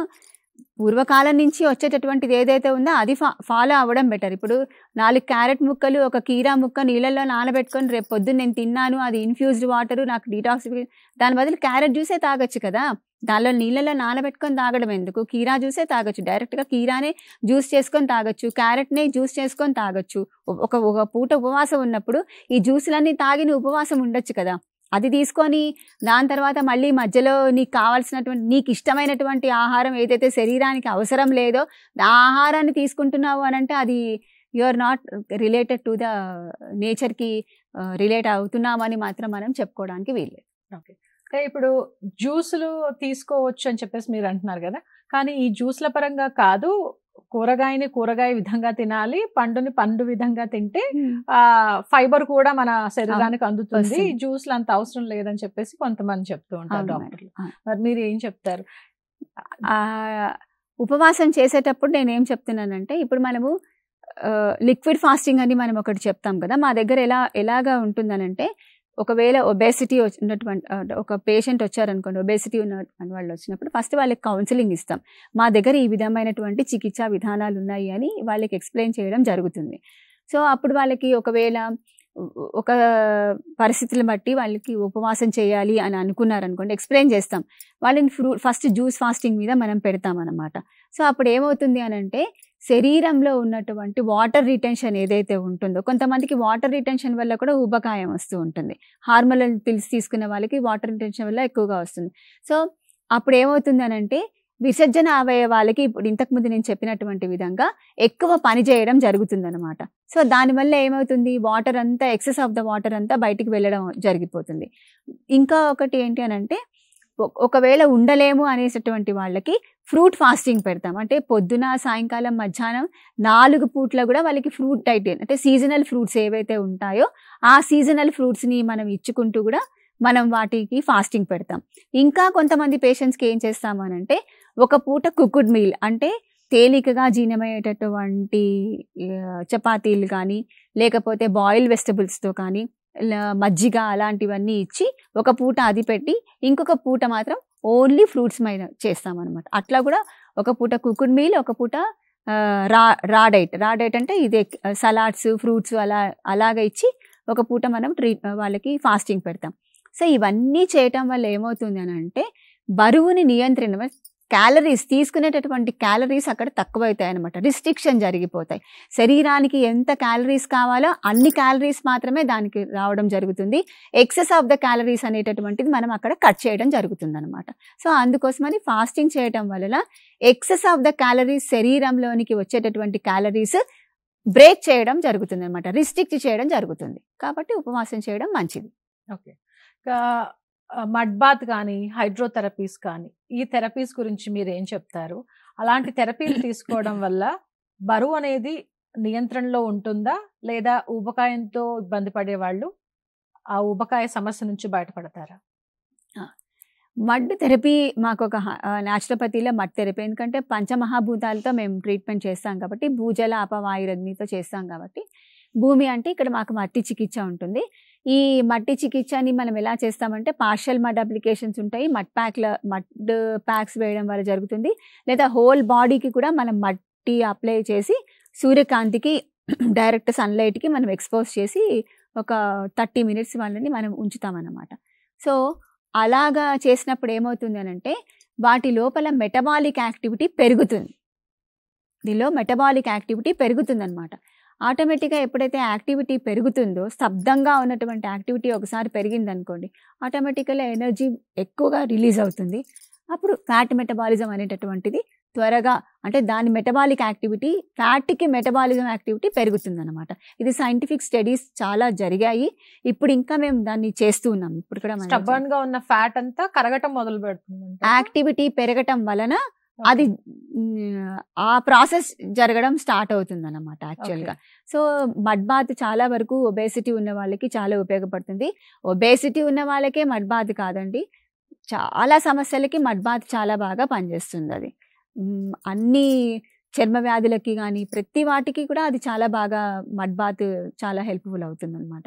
పూర్వకాలం నుంచి వచ్చేటటువంటిది ఏదైతే ఉందో అది ఫాలో అవ్వడం బెటర్. ఇప్పుడు 4 క్యారెట్ ముక్కలు, ఒక కీరా ముక్క నీళ్ళల్లో నానబెట్టుకొని రేపు పొద్దున్న నేను తిన్నాను, అది ఇన్ఫ్యూజ్డ్ వాటరు, నాకు డీటాక్సిఫికేషన్, దాని బదులు క్యారెట్ జ్యూసే తాగొచ్చు కదా. దానిలో నీళ్ళలో నానబెట్టుకొని తాగడం ఎందుకు, కీరా జ్యూసే తాగొచ్చు, డైరెక్ట్గా కీరానే జ్యూస్ చేసుకొని తాగొచ్చు, క్యారెట్నే జ్యూస్ చేసుకొని తాగొచ్చు. ఒక పూట ఉపవాసం ఉన్నప్పుడు ఈ జ్యూసులన్నీ తాగిన ఉపవాసం ఉండొచ్చు కదా. అది తీసుకొని దాని తర్వాత మళ్ళీ మధ్యలో నీకు కావాల్సినటువంటి నీకు ఇష్టమైనటువంటి ఆహారం ఏదైతే శరీరానికి అవసరం లేదో ఆ ఆహారాన్ని తీసుకుంటున్నావు అని అంటే అది you are not related to the నేచర్కి రిలేట్ అవుతున్నామని మాత్రం మనం చెప్పుకోవడానికి వీల్లేదు. ఓకే, ఇప్పుడు జ్యూసులు తీసుకోవచ్చు అని చెప్పేసి మీరు అంటున్నారు కదా, కానీ ఈ జ్యూస్ల పరంగా కాదు, కూరగాయని కూరగాయ విధంగా తినాలి, పండుని పండు విధంగా తింటే ఫైబర్ కూడా మన శరీరానికి అందుతుంది, జ్యూస్లు అంత అవసరం లేదని చెప్పేసి కొంతమంది చెప్తూ ఉంటారు డాక్టర్లు. మరి మీరు ఏం చెప్తారు? ఉపవాసం చేసేటప్పుడు నేను ఏం చెప్తున్నానంటే, ఇప్పుడు మనము లిక్విడ్ ఫాస్టింగ్ అని మనం ఒకటి చెప్తాం కదా, మా దగ్గర ఎలాగా ఉంటుందనంటే ఒకవేళ ఒబేసిటీ ఉన్నటువంటి ఒక పేషెంట్ వచ్చారనుకోండి, ఒబేసిటీ ఉన్న వాళ్ళు వచ్చినప్పుడు ఫస్ట్ వాళ్ళకి కౌన్సిలింగ్ ఇస్తాం. మా దగ్గర ఈ విధమైనటువంటి చికిత్సా విధానాలు ఉన్నాయి అని వాళ్ళకి ఎక్స్ప్లెయిన్ చేయడం జరుగుతుంది. సో అప్పుడు వాళ్ళకి ఒకవేళ ఒక పరిస్థితులను బట్టి వాళ్ళకి ఉపవాసం చేయాలి అని అనుకున్నారనుకోండి, ఎక్స్ప్లెయిన్ చేస్తాం. వాళ్ళని ఫస్ట్ జ్యూస్ ఫాస్టింగ్ మీద మనం పెడతాం అన్నమాట. సో అప్పుడు ఏమవుతుంది అని అంటే శరీరంలో ఉన్నటువంటి వాటర్ రిటెన్షన్ ఏదైతే ఉంటుందో, కొంతమందికి వాటర్ రిటెన్షన్ వల్ల కూడా ఊబకాయం వస్తూ ఉంటుంది. హార్మోనల్ పిల్స్ తీసుకున్న వాళ్ళకి వాటర్ రిటెన్షన్ వల్ల ఎక్కువగా వస్తుంది. సో అప్పుడు ఏమవుతుంది అని అంటే విసర్జన అవయవాలకి ఇప్పుడు ఇంతకుముందు నేను చెప్పినటువంటి విధంగా ఎక్కువ పని చేయడం జరుగుతుందన్నమాట. సో దానివల్ల ఏమవుతుంది, వాటర్ అంతా ఎక్సెస్ ఆఫ్ ద వాటర్ అంతా బయటికి వెళ్ళడం జరిగిపోతుంది. ఇంకా ఒకటి ఏంటి అని అంటే ఒకవేళ ఉండలేము అనేటటువంటి వాళ్ళకి ఫ్రూట్ ఫాస్టింగ్ పెడతాం. అంటే పొద్దున, సాయంకాలం, మధ్యాహ్నం 4 పూట్ల కూడా వాళ్ళకి ఫ్రూట్ డైట్, అంటే సీజనల్ ఫ్రూట్స్ ఏవైతే ఉంటాయో ఆ సీజనల్ ఫ్రూట్స్ని మనం ఇచ్చుకుంటూ కూడా మనం వాటికి ఫాస్టింగ్ పెడతాం. ఇంకా కొంతమంది పేషెంట్స్కి ఏం చేస్తాము అని అంటే ఒక పూట కుక్డ్ మీల్, అంటే తేలికగా జీర్ణమయ్యేటటువంటి చపాతీలు కానీ లేకపోతే బాయిల్ వెజిటబుల్స్తో కానీ మజ్జిగ అలాంటివన్నీ ఇచ్చి ఒక పూట అది పెట్టి ఇంకొక పూట మాత్రం ఓన్లీ ఫ్రూట్స్ మీద చేస్తామన్నమాట. అట్లా కూడా ఒక పూట కుక్డ్ మీల్, ఒక పూట రా డైట్ అంటే ఇదే సలాడ్స్, ఫ్రూట్స్ అలాగా ఇచ్చి ఒక పూట మనం వాళ్ళకి ఫాస్టింగ్ పెడతాం. సో ఇవన్నీ చేయటం వల్ల ఏమవుతుంది అని అంటే బరువుని నియంత్రణ, క్యాలరీస్ తీసుకునేటటువంటి క్యాలరీస్ అక్కడ తక్కువవుతాయి అనమాట. రిస్ట్రిక్షన్ జరిగిపోతాయి. శరీరానికి ఎంత క్యాలరీస్ కావాలో అన్ని క్యాలరీస్ మాత్రమే దానికి రావడం జరుగుతుంది. ఎక్సెస్ ఆఫ్ ద క్యాలరీస్ అనేటటువంటిది మనం అక్కడ కట్ చేయడం జరుగుతుంది అనమాట. సో అందుకోసమని ఫాస్టింగ్ చేయటం వలన ఎక్సెస్ ఆఫ్ ద క్యాలరీస్, శరీరంలోనికి వచ్చేటటువంటి క్యాలరీస్ బ్రేక్ చేయడం జరుగుతుంది అనమాట, రిస్ట్రిక్ట్ చేయడం జరుగుతుంది. కాబట్టి ఉపవాసం చేయడం మంచిది. ఓకే. మడ్ బాత్ కానీ హైడ్రోథెరపీస్ కానీ ఈ థెరపీస్ గురించి మీరు ఏం చెప్తారు? అలాంటి థెరపీలు తీసుకోవడం వల్ల బరువు అనేది నియంత్రణలో ఉంటుందా, లేదా ఊబకాయంతో ఇబ్బంది పడే వాళ్ళు ఆ ఊబకాయ సమస్య నుంచి బయటపడతారా? మడ్ థెరపీ మాకు ఒక న్యాచురోపతిలో మడ్ థెరపీ, ఎందుకంటే పంచమహాభూతాలతో మేము ట్రీట్మెంట్ చేస్తాం కాబట్టి, భూజల అపవాయురగ్నితో చేస్తాం కాబట్టి, భూమి అంటే ఇక్కడ మాకు మట్టి చికిత్స ఉంటుంది. ఈ మట్టి చికిత్సని మనం ఎలా చేస్తామంటే పార్షల్ మడ్ అప్లికేషన్స్ ఉంటాయి, మడ్ ప్యాక్స్ వేయడం వల్ల జరుగుతుంది. లేదా హోల్ బాడీకి కూడా మనం మట్టి అప్లై చేసి సూర్యకాంతికి, డైరెక్ట్ సన్లైట్కి మనం ఎక్స్పోజ్ చేసి ఒక 30 minutes వాళ్ళని మనం ఉంచుతామన్నమాట. సో అలాగా చేసినప్పుడు ఏమవుతుంది అని అంటే వాటి లోపల మెటబాలిక్ యాక్టివిటీ పెరుగుతుంది. దీనిలో మెటబాలిక్ యాక్టివిటీ పెరుగుతుందన్నమాట. ఆటోమేటిక్గా ఎప్పుడైతే యాక్టివిటీ పెరుగుతుందో, స్తబ్దంగా ఉన్నటువంటి యాక్టివిటీ ఒకసారి పెరిగిందనుకోండి, ఆటోమేటిక్గా ఎనర్జీ ఎక్కువగా రిలీజ్ అవుతుంది. అప్పుడు ఫ్యాట్ మెటబాలిజం అనేటటువంటిది త్వరగా, అంటే దాని మెటబాలిక్ యాక్టివిటీ, ఫ్యాట్కి మెటబాలిజం యాక్టివిటీ పెరుగుతుందన్నమాట. ఇది సైంటిఫిక్ స్టడీస్ చాలా జరిగాయి. ఇప్పుడు ఇంకా మేము దాన్ని చేస్తూ ఉన్నాం. ఇప్పుడు కూడా స్టబ్బర్న్ గా ఉన్న ఫ్యాట్ అంతా కరగటం మొదలు పెడుతుంది. యాక్టివిటీ పెరగటం వలన అది ఆ ప్రాసెస్ జరగడం స్టార్ట్ అవుతుంది అన్నమాట యాక్చువల్గా. సో మడ్ బాత్ చాలా వరకు ఒబేసిటీ ఉన్న వాళ్ళకి చాలా ఉపయోగపడుతుంది. ఒబేసిటీ ఉన్న వాళ్ళకే మడ్ బాత్ కాదండి, చాలా సమస్యలకి మడ్ బాత్ చాలా బాగా పనిచేస్తుంది. అది అన్ని చర్మ వ్యాధులకి కానీ ప్రతి వాటికి కూడా అది చాలా బాగా మడ్ బాత్ చాలా హెల్ప్ఫుల్ అవుతుంది అనమాట.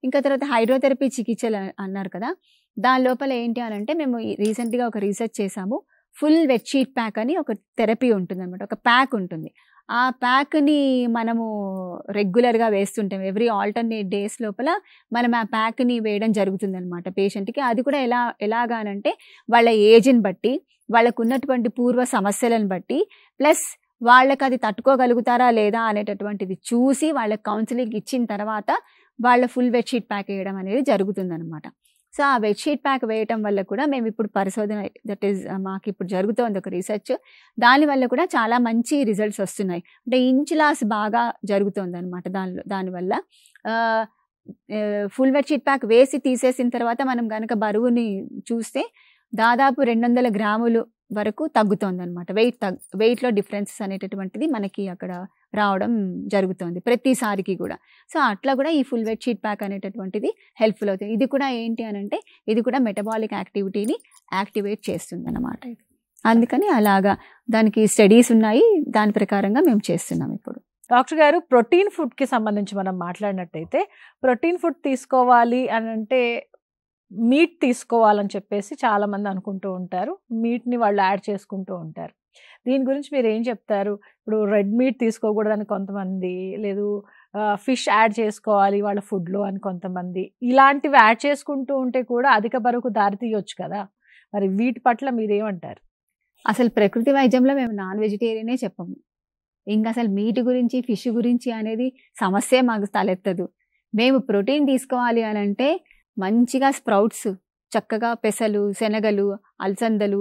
ఇంకా తర్వాత హైడ్రోథెరపీ చికిత్సలు అన్నారు కదా, దాని లోపల ఏంటి అని అంటే మేము రీసెంట్గా ఒక రీసెర్చ్ చేసాము. ఫుల్ వెట్ షీట్ ప్యాక్ అని ఒక థెరపీ ఉంటుంది అనమాట. ఒక ప్యాక్ ఉంటుంది. ఆ ప్యాక్ని మనము రెగ్యులర్గా వేస్తుంటాం. ఎవ్రీ ఆల్టర్నేట్ డేస్ లోపల మనం ఆ ప్యాక్ని వేయడం జరుగుతుంది అనమాట పేషెంట్కి. అది కూడా ఎలాగానంటే వాళ్ళ ఏజ్ని బట్టి, వాళ్ళకు ఉన్నటువంటి పూర్వ సమస్యలను బట్టి, ప్లస్ వాళ్ళకి అది తట్టుకోగలుగుతారా లేదా అనేటటువంటిది చూసి వాళ్ళకి కౌన్సిలింగ్ ఇచ్చిన తర్వాత వాళ్ళ ఫుల్ వెట్ షీట్ ప్యాక్ వేయడం అనేది జరుగుతుందన్నమాట. సో ఆ వెట్ షీట్ ప్యాక్ వేయటం వల్ల కూడా మేము ఇప్పుడు పరిశోధన, దట్ ఈస్ మాకు ఇప్పుడు జరుగుతోంది ఒక రీసెర్చ్, దానివల్ల కూడా చాలా మంచి రిజల్ట్స్ వస్తున్నాయి. అంటే ఇంచ్ లాస్ బాగా జరుగుతుంది అనమాట దానివల్ల. ఫుల్ వెట్ షీట్ ప్యాక్ వేసి తీసేసిన తర్వాత మనం కనుక బరువుని చూస్తే దాదాపు 200 గ్రాములు వరకు తగ్గుతోంది అనమాట. వెయిట్లో డిఫరెన్సెస్ అనేటటువంటిది మనకి అక్కడ రావడం జరుగుతుంది ప్రతిసారికి కూడా. సో అట్లా కూడా ఈ ఫుల్ వెట్ షీట్ ప్యాక్ అనేటటువంటిది హెల్ప్ఫుల్ అవుతుంది. ఇది కూడా ఏంటి అని అంటే ఇది కూడా మెటబాలిక్ యాక్టివిటీని యాక్టివేట్ చేస్తుంది అన్నమాట. అందుకని అలాగా దానికి స్టడీస్ ఉన్నాయి, దాని ప్రకారంగా మేము చేస్తున్నాం ఇప్పుడు. డాక్టర్ గారు, ప్రోటీన్ ఫుడ్ కి సంబంధించి మనం మాట్లాడినట్టయితే, ప్రోటీన్ ఫుడ్ తీసుకోవాలి అని అంటే మీట్ తీసుకోవాలని చెప్పేసి చాలా మంది అనుకుంటూ ఉంటారు. మీట్ ని వాళ్ళు యాడ్ చేసుకుంటూ ఉంటారు. దీని గురించి మీరు ఏం చెప్తారు? ఇప్పుడు రెడ్ మీట్ తీసుకోకూడదని కొంతమంది, లేదు ఫిష్ యాడ్ చేసుకోవాలి వాళ్ళ ఫుడ్ లో అని కొంతమంది, ఇలాంటివి యాడ్ చేసుకుంటూ ఉంటే కూడా అధిక బరువుకు దారి తీయొచ్చు కదా. మరి వీటి పట్ల మీరేమంటారు? అసలు ప్రకృతి వైద్యంలో మేము నాన్ వెజిటేరియనే చెప్పము. ఇంకా అసలు మీట్ గురించి ఫిష్ గురించి అనేది సమస్య మాకు తలెత్తదు. మేము ప్రోటీన్ తీసుకోవాలి అని అంటే మంచిగా స్ప్రౌట్స్, చక్కగా పెసలు, శనగలు, అలసందలు,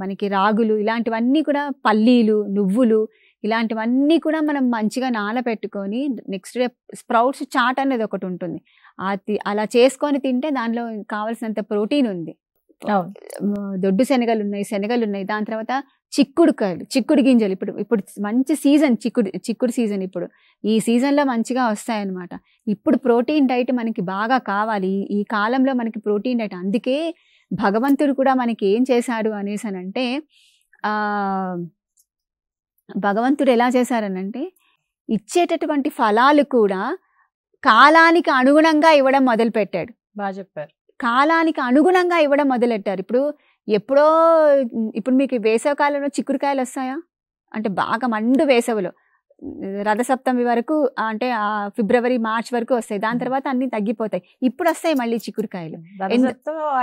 మనకి రాగులు, ఇలాంటివన్నీ కూడా, పల్లీలు, నువ్వులు, ఇలాంటివన్నీ కూడా మనం మంచిగా నానబెట్టుకొని నెక్స్ట్ డే స్ప్రౌట్స్ చాట్ అనేది ఒకటి ఉంటుంది, అలా చేసుకొని తింటే దానిలో కావాల్సినంత ప్రోటీన్ ఉంది. దొడ్డు శనగలు ఉన్నాయి. దాని తర్వాత చిక్కుడు గింజలు, ఇప్పుడు మంచి సీజన్, చిక్కుడు సీజన్. ఇప్పుడు ఈ సీజన్లో మంచిగా వస్తాయన్నమాట. ఇప్పుడు ప్రోటీన్ డైట్ మనకి బాగా కావాలి ఈ కాలంలో, మనకి ప్రోటీన్ డైట్. అందుకే భగవంతుడు కూడా మనకి ఏం చేశాడు అనేసనంటే, భగవంతుడు ఎలా చేశారనంటే, ఇచ్చేటటువంటి ఫలాలు కూడా కాలానికి అనుగుణంగా ఇవ్వడం మొదలుపెట్టాడు. బాగా చెప్పారు. కాలానికి అనుగుణంగా ఇవ్వడం మొదలెట్టారు. ఇప్పుడు మీకు వేసవికాలంలో చిక్కుడుకాయలు వస్తాయా అంటే బాగా మండు వేసవిలో, రథసప్తమి వరకు, అంటే ఫిబ్రవరి మార్చ్ వరకు వస్తాయి. దాని తర్వాత అన్ని తగ్గిపోతాయి. ఇప్పుడు వస్తాయి మళ్ళీ చిక్కుడుకాయలు,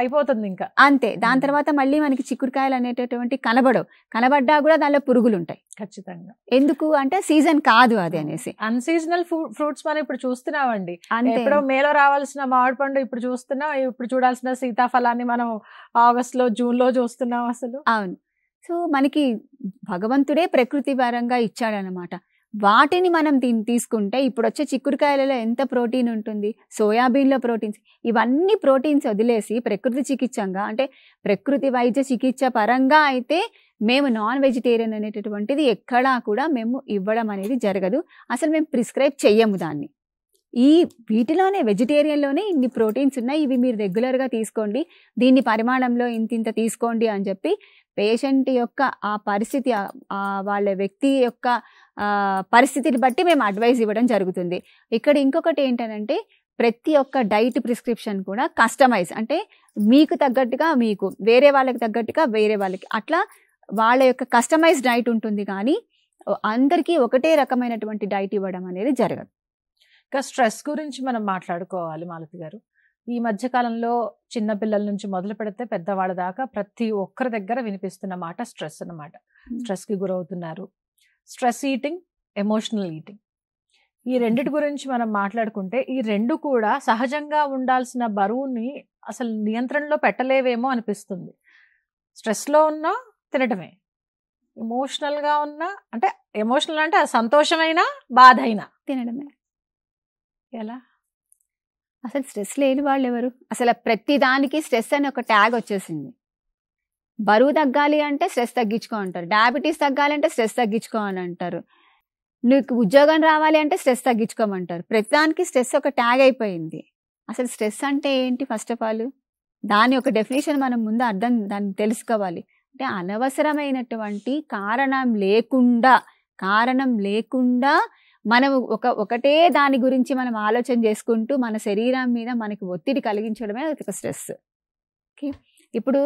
అయిపోతుంది ఇంకా అంతే. దాని తర్వాత మళ్ళీ మనకి చిక్కుడుకాయలు అనేటటువంటి కనబడ్డా కూడా దానిలో పురుగులు ఉంటాయి ఖచ్చితంగా. ఎందుకు అంటే సీజన్ కాదు అది అనేసి. అన్సీజనల్ ఫ్రూట్స్ మనం ఇప్పుడు చూస్తున్నామండి. ఎప్పుడో మేలో రావాల్సిన మామిడి పండు ఇప్పుడు చూస్తున్నాం, ఇప్పుడు చూడాల్సిన సీతాఫలాన్ని మనం ఆగస్ట్ లో, జూన్ లో చూస్తున్నాం అసలు. అవును. సో మనకి భగవంతుడే ప్రకృతి పరంగా ఇచ్చాడనమాట. వాటిని మనం తీసుకుంటే ఇప్పుడు వచ్చే చిక్కుడుకాయలలో ఎంత ప్రోటీన్ ఉంటుంది, సోయాబీన్లో ప్రోటీన్స్, ఇవన్నీ ప్రోటీన్స్ వదిలేసి ప్రకృతి చికిత్సంగా, అంటే ప్రకృతి వైద్య చికిత్స పరంగా అయితే మేము నాన్ వెజిటేరియన్ అనేటటువంటిది ఎక్కడా కూడా మేము ఇవ్వడం అనేది జరగదు. అసలు మేము ప్రిస్క్రైబ్ చెయ్యము దాన్ని. వీటిలోనే, వెజిటేరియన్లోనే ఇన్ని ప్రోటీన్స్ ఉన్నాయి, ఇవి మీరు రెగ్యులర్గా తీసుకోండి, దీన్ని పరిమాణంలో ఇంత తీసుకోండి అని చెప్పి పేషెంట్ యొక్క ఆ పరిస్థితి, వాళ్ళ వ్యక్తి యొక్క పరిస్థితిని బట్టి మేము అడ్వైస్ ఇవ్వడం జరుగుతుంది. ఇక్కడ ఇంకొకటి ఏంటంటే, ప్రతి ఒక్క డైట్ ప్రిస్క్రిప్షన్ కూడా కస్టమైజ్, అంటే మీకు తగ్గట్టుగా మీకు, వేరే వాళ్ళకి తగ్గట్టుగా వేరే వాళ్ళకి, అట్లా వాళ్ళ యొక్క కస్టమైజ్ డైట్ ఉంటుంది. కానీ అందరికీ ఒకటే రకమైనటువంటి డైట్ ఇవ్వడం అనేది జరగదు. ఇంకా స్ట్రెస్ గురించి మనం మాట్లాడుకోవాలి మాలతి గారు. ఈ మధ్యకాలంలో చిన్నపిల్లల నుంచి మొదలు పెడితే పెద్దవాళ్ళ దాకా ప్రతి ఒక్కరి దగ్గర వినిపిస్తున్న మాట స్ట్రెస్ అన్నమాట. స్ట్రెస్కి గురవుతున్నారు. స్ట్రెస్ ఈటింగ్, ఎమోషనల్ ఈటింగ్, ఈ రెండిటి గురించి మనం మాట్లాడుకుంటే, ఈ రెండు కూడా సహజంగా ఉండాల్సిన బరువుని అసలు నియంత్రణలో పెట్టలేవేమో అనిపిస్తుంది. స్ట్రెస్లో ఉన్నా తినటమే, ఎమోషనల్గా ఉన్నా, అంటే ఎమోషనల్ అంటే సంతోషమైనా బాధ అయినా తినడమే. ఎలా? అసలు స్ట్రెస్ లేని వాళ్ళు ఎవరు? అసలు ప్రతి దానికి స్ట్రెస్ అని ఒక ట్యాగ్ వచ్చేసింది. బరువు తగ్గాలి అంటే స్ట్రెస్ తగ్గించుకో అంటారు, డయాబెటీస్ తగ్గాలంటే స్ట్రెస్ తగ్గించుకో అని అంటారు, నీకు ఉద్యోగం రావాలి అంటే స్ట్రెస్ తగ్గించుకోమంటారు. ప్రతిదానికి స్ట్రెస్ ఒక ట్యాగ్ అయిపోయింది. అసలు స్ట్రెస్ అంటే ఏంటి? ఫస్ట్ ఆఫ్ ఆల్ దాని ఒక డెఫినేషన్ మనం ముందు దాన్ని తెలుసుకోవాలి. అంటే అనవసరమైనటువంటి కారణం లేకుండా మనం ఒకటే దాని గురించి మనం ఆలోచన చేసుకుంటూ మన శరీరం మీద మనకి ఒత్తిడి కలిగించడమే ఒక స్ట్రెస్. ఓకే, ఇప్పుడు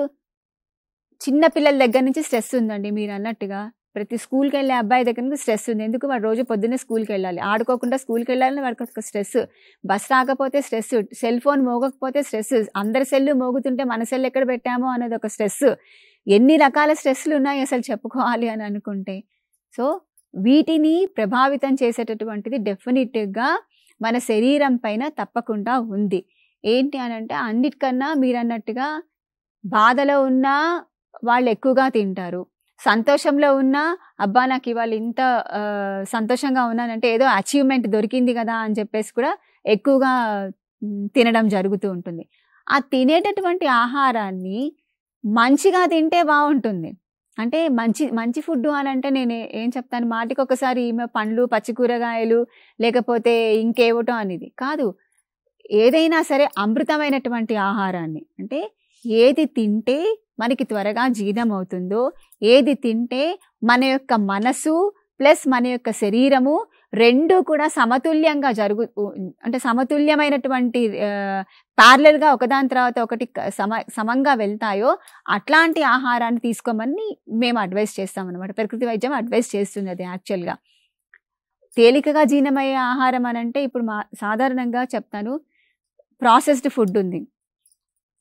చిన్న పిల్లల దగ్గర నుంచి స్ట్రెస్ ఉందండి. మీరు అన్నట్టుగా ప్రతి స్కూల్కి వెళ్ళే అబ్బాయి దగ్గర నుంచి స్ట్రెస్ ఉంది. ఎందుకు? వాడు రోజు పొద్దున్నే స్కూల్కి వెళ్ళాలి, ఆడుకోకుండా స్కూల్కి వెళ్ళాలని వాడికి ఒక స్ట్రెస్. బస్ రాకపోతే స్ట్రెస్, సెల్ ఫోన్ మోగకపోతే స్ట్రెస్, అందరి సెల్లు మోగుతుంటే మన సెల్ ఎక్కడ పెట్టామో అనేది ఒక స్ట్రెస్. ఎన్ని రకాల స్ట్రెస్లు ఉన్నాయి అసలు చెప్పుకోవాలి అని అనుకుంటే. సో వీటిని ప్రభావితం చేసేటటువంటిది డెఫినెట్గా మన శరీరం పైన తప్పకుండా ఉంది. ఏంటి అని అంటే, అన్నిటికన్నా మీరు అన్నట్టుగా బాధలో ఉన్నా వాళ్ళు ఎక్కువగా తింటారు, సంతోషంలో ఉన్నా అబ్బా నాకు ఇవాళ ఇంత సంతోషంగా ఉన్నానంటే ఏదో అచీవ్మెంట్ దొరికింది కదా అని చెప్పేసి కూడా ఎక్కువగా తినడం జరుగుతూ ఉంటుంది. ఆ తినేటటువంటి ఆహారాన్ని మంచిగా తింటే బాగుంటుంది. అంటే మంచి ఫుడ్ అని అంటే నేను ఏం చెప్తాను, మాటికి ఒకసారి పండ్లు, పచ్చి కూరగాయలు, లేకపోతే ఇంకేవటో అనేది కాదు. ఏదైనా సరే అమృతమైనటువంటి ఆహారాన్ని, అంటే ఏది తింటే మనకి త్వరగా జీర్ణం అవుతుందో, ఏది తింటే మన యొక్క మనసు ప్లస్ మన యొక్క శరీరము రెండు కూడా సమతుల్యంగా అంటే సమతుల్యమైనటువంటి ప్యారలల్గా ఒకదాని తర్వాత ఒకటి సమంగా వెళ్తాయో అట్లాంటి ఆహారాన్ని తీసుకోమని మేము అడ్వైస్ చేస్తాం అనమాట. ప్రకృతి వైద్యం అడ్వైస్ చేస్తుంది అది యాక్చువల్గా. తేలికగా జీర్ణమయ్యే ఆహారం అని అంటే ఇప్పుడు సాధారణంగా చెప్తాను, ప్రాసెస్డ్ ఫుడ్ ఉంది,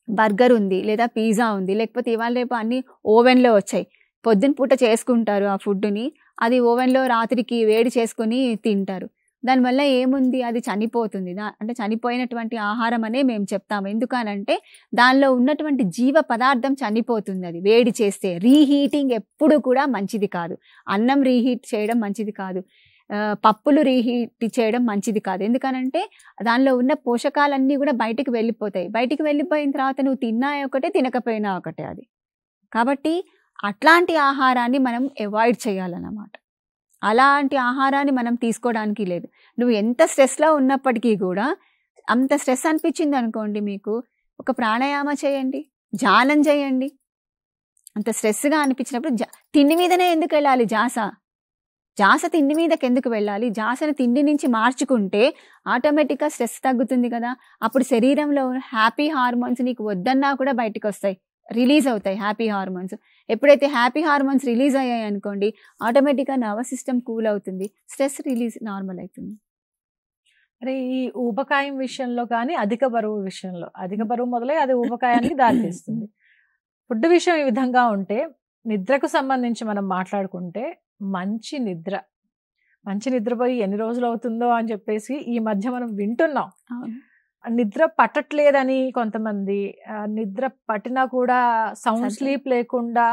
బర్గర్ ఉంది, లేదా పిజ్జా ఉంది, లేకపోతే ఇవాళ రేపు అన్ని ఓవెన్లో వచ్చాయి. పొద్దున పూట చేసుకుంటారు ఆ ఫుడ్ని, అది ఓవెన్లో రాత్రికి వేడి చేసుకుని తింటారు. దానివల్ల ఏముంది, అది చనిపోతుంది. అంటే చనిపోయినటువంటి ఆహారం అనే మేము చెప్తాము. ఎందుకనంటే దానిలో ఉన్నటువంటి జీవ పదార్థం చనిపోతుంది అది వేడి చేస్తే. రీహీటింగ్ ఎప్పుడు కూడా మంచిది కాదు. అన్నం రీహీట్ చేయడం మంచిది కాదు, పప్పులు రీహీట్ చేయడం మంచిది కాదు. ఎందుకనంటే దానిలో ఉన్న పోషకాలన్నీ కూడా బయటికి వెళ్ళిపోతాయి. బయటికి వెళ్ళిపోయిన తర్వాత నువ్వు తిన్నా ఒకటే, తినకపోయినా ఒకటే అది. కాబట్టి అట్లాంటి ఆహారాన్ని మనం అవాయిడ్ చేయాలన్నమాట. అలాంటి ఆహారాన్ని మనం తీసుకోవడానికి లేదు. నువ్వు ఎంత స్ట్రెస్లో ఉన్నప్పటికీ కూడా, అంత స్ట్రెస్ అనిపించింది అనుకోండి మీకు, ఒక ప్రాణాయామ చేయండి, ధ్యానం చేయండి. అంత స్ట్రెస్గా అనిపించినప్పుడు తిండి మీదనే ఎందుకు వెళ్ళాలి జాస తిండి మీదకి ఎందుకు వెళ్ళాలి? జాసను తిండి నుంచి మార్చుకుంటే ఆటోమేటిక్గా స్ట్రెస్ తగ్గుతుంది కదా. అప్పుడు శరీరంలో హ్యాపీ హార్మోన్స్ నీకు వద్దన్నా కూడా బయటకు వస్తాయి, రిలీజ్ అవుతాయి హ్యాపీ హార్మోన్స్. ఎప్పుడైతే హ్యాపీ హార్మోన్స్ రిలీజ్ అయ్యాయి అనుకోండి, ఆటోమేటిక్గా నర్వస్ సిస్టమ్ కూల్ అవుతుంది, స్ట్రెస్ రిలీజ్ నార్మల్ అవుతుంది. అరే ఈ ఊబకాయం విషయంలో కానీ అధిక బరువు విషయంలో, అధిక బరువు మొదలై అది ఊబకాయానికి దారితీస్తుంది. ఫుడ్ విషయం ఈ విధంగా ఉంటే, నిద్రకు సంబంధించి మనం మాట్లాడుకుంటే మంచి నిద్రపోయి ఎన్ని రోజులు అవుతుందో అని చెప్పేసి ఈ మధ్య మనం వింటున్నాం. నిద్ర పట్టట్లేదని కొంతమంది, నిద్ర పట్టినా కూడా సౌండ్ స్లీప్ లేకుండా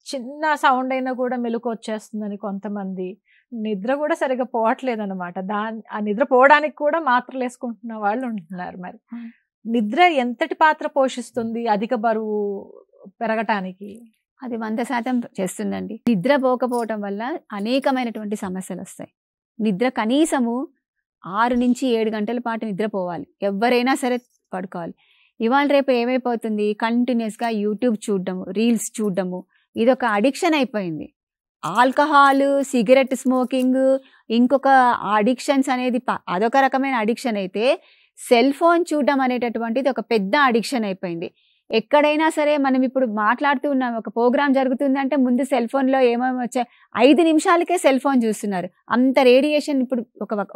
చిన్న సౌండ్ అయినా కూడా మెలకు వచ్చేస్తుందని కొంతమంది, నిద్ర కూడా సరిగా పోవట్లేదు అనమాట. ఆ నిద్ర పోవడానికి కూడా మాత్రలు వేసుకుంటున్న వాళ్ళు ఉంటున్నారు. మరి నిద్ర ఎంతటి పాత్ర పోషిస్తుంది అధిక బరువు పెరగటానికి? అది 100% చేస్తుందండి. నిద్ర పోకపోవటం వల్ల అనేకమైనటువంటి సమస్యలు వస్తాయి. నిద్ర కనీసము 6 నుంచి 7 గంటల పాటు నిద్రపోవాలి. ఎవరైనా సరే పడుకోవాలి. ఇవాళ రేపు ఏమైపోతుంది, కంటిన్యూస్గా యూట్యూబ్ చూడడము, రీల్స్ చూడడము, ఇదొక అడిక్షన్ అయిపోయింది. ఆల్కహాల్, సిగరెట్ స్మోకింగ్, ఇంకొక అడిక్షన్స్ అనేది అదొక రకమైన అడిక్షన్ అయితే, సెల్ ఫోన్ చూడడం అనేటటువంటిది ఒక పెద్ద అడిక్షన్ అయిపోయింది. ఎక్కడైనా సరే మనం ఇప్పుడు మాట్లాడుతూ ఉన్నాం, ఒక ప్రోగ్రామ్ జరుగుతుందంటే ముందు సెల్ ఫోన్లో ఏమేమి వచ్చాయి, 5 నిమిషాలకే సెల్ ఫోన్ చూస్తున్నారు. అంత రేడియేషన్. ఇప్పుడు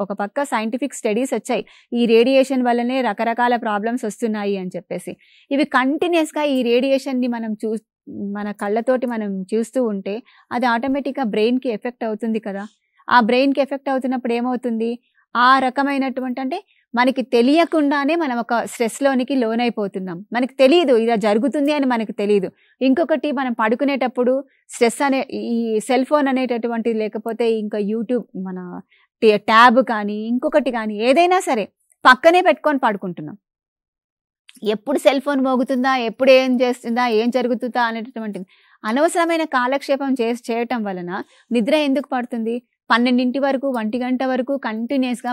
ఒక పక్క సైంటిఫిక్ స్టడీస్ వచ్చాయి, ఈ రేడియేషన్ వల్లనే రకరకాల ప్రాబ్లమ్స్ వస్తున్నాయి అని చెప్పేసి. ఇవి కంటిన్యూస్గా ఈ రేడియేషన్ని మనం మన కళ్ళతోటి మనం చూస్తూ ఉంటే అది ఆటోమేటిక్గా బ్రెయిన్కి ఎఫెక్ట్ అవుతుంది కదా. ఆ బ్రెయిన్కి ఎఫెక్ట్ అవుతున్నప్పుడు ఏమవుతుంది, ఆ రకమైనటువంటి అంటే మనకి తెలియకుండానే మనం ఒక స్ట్రెస్లోనికి లోనైపోతున్నాం. మనకి తెలియదు ఇలా జరుగుతుంది అని మనకు తెలియదు. ఇంకొకటి, మనం పడుకునేటప్పుడు స్ట్రెస్ ఈ సెల్ ఫోన్ అనేటటువంటిది, లేకపోతే ఇంకా యూట్యూబ్ మన ట్యాబ్ కానీ ఇంకొకటి కానీ ఏదైనా సరే పక్కనే పెట్టుకొని పడుకుంటున్నాం. ఎప్పుడు సెల్ ఫోన్ మోగుతుందా, ఎప్పుడు ఏం చేస్తుందా, ఏం జరుగుతుందా అనేటటువంటిది అనవసరమైన కాలక్షేపం చేయటం వలన నిద్ర ఎందుకు పడుతుంది? 12 వరకు, 1 గంట వరకు కంటిన్యూస్గా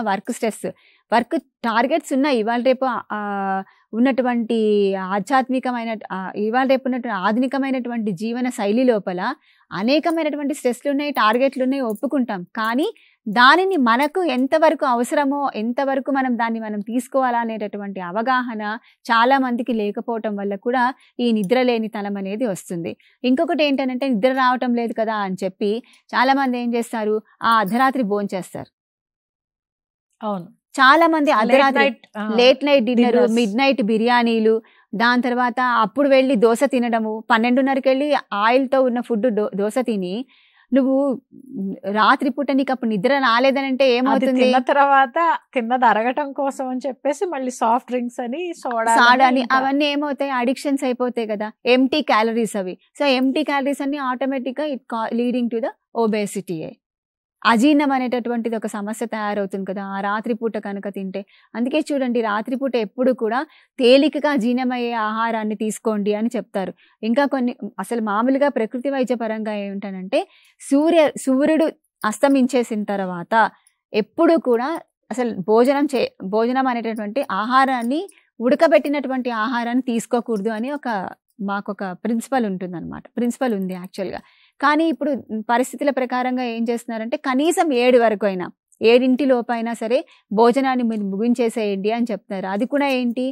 వర్క్ టార్గెట్స్ ఉన్నాయి. ఇవాళ రేపు ఉన్నటువంటి ఆధ్యాత్మికమైన, ఇవాళ రేపు ఉన్నటువంటి ఆధునికమైనటువంటి జీవన శైలి లోపల అనేకమైనటువంటి స్ట్రెస్లు ఉన్నాయి, టార్గెట్లు ఉన్నాయి, ఒప్పుకుంటాం. కానీ దానిని మనకు ఎంతవరకు అవసరమో, ఎంతవరకు మనం తీసుకోవాలా అనేటటువంటి అవగాహన చాలా మందికి లేకపోవటం వల్ల కూడా ఈ నిద్రలేనితనం అనేది వస్తుంది. ఇంకొకటి ఏంటంటే, నిద్ర రావటం లేదు కదా అని చెప్పి చాలా మంది ఏం చేస్తారు, ఆ అర్ధరాత్రి భోంచేస్తారు. అవును, చాలా మంది అర్ధరాత్రి late night dinner, mid night బిర్యానీలు, దాని తర్వాత అప్పుడు వెళ్ళి దోశ తినడము, 12:30కి వెళ్ళి ఆయిల్తో ఉన్న ఫుడ్ దోశ తిని, నువ్వు రాత్రిపూట నీకు అప్పుడు నిద్ర రాలేదనంటే ఏమవుతుంది, తర్వాత తిన్నది అరగటం కోసం అని చెప్పేసి మళ్ళీ సాఫ్ట్ డ్రింక్స్ అని, సోడా అని, అవన్నీ ఏమవుతాయి, అడిక్షన్స్ అయిపోతాయి కదా, ఎంటీ క్యాలరీస్ అవి. సో ఎంటీ క్యాలరీస్ అన్ని ఆటోమేటిక్గా లీడింగ్ టు ద ఒబేసిటీ. అజీర్ణం అనేటటువంటిది ఒక సమస్య తయారవుతుంది కదా ఆ రాత్రిపూట కనుక తింటే. అందుకే చూడండి, రాత్రిపూట ఎప్పుడు కూడా తేలికగా జీర్ణమయ్యే ఆహారాన్ని తీసుకోండి అని చెప్తారు. ఇంకా కొన్ని అసలు మామూలుగా ప్రకృతి వైద్యపరంగా ఏమిటనంటే, సూర్యుడు అస్తమించేసిన తర్వాత ఎప్పుడు కూడా అసలు భోజనం అనేటటువంటి ఆహారాన్ని, ఉడకబెట్టినటువంటి ఆహారాన్ని తీసుకోకూడదు అని మాకొక ప్రిన్సిపల్ ఉంటుందన్నమాట. ప్రిన్సిపల్ ఉంది యాక్చువల్గా. కానీ ఇప్పుడు పరిస్థితుల ప్రకారంగా ఏం చేస్తున్నారంటే కనీసం 7 వరకు అయినా 7 లోపైనా సరే భోజనాన్ని మీరు ముగించేసేయండి అని చెప్తున్నారు. అది కూడా ఏంటి,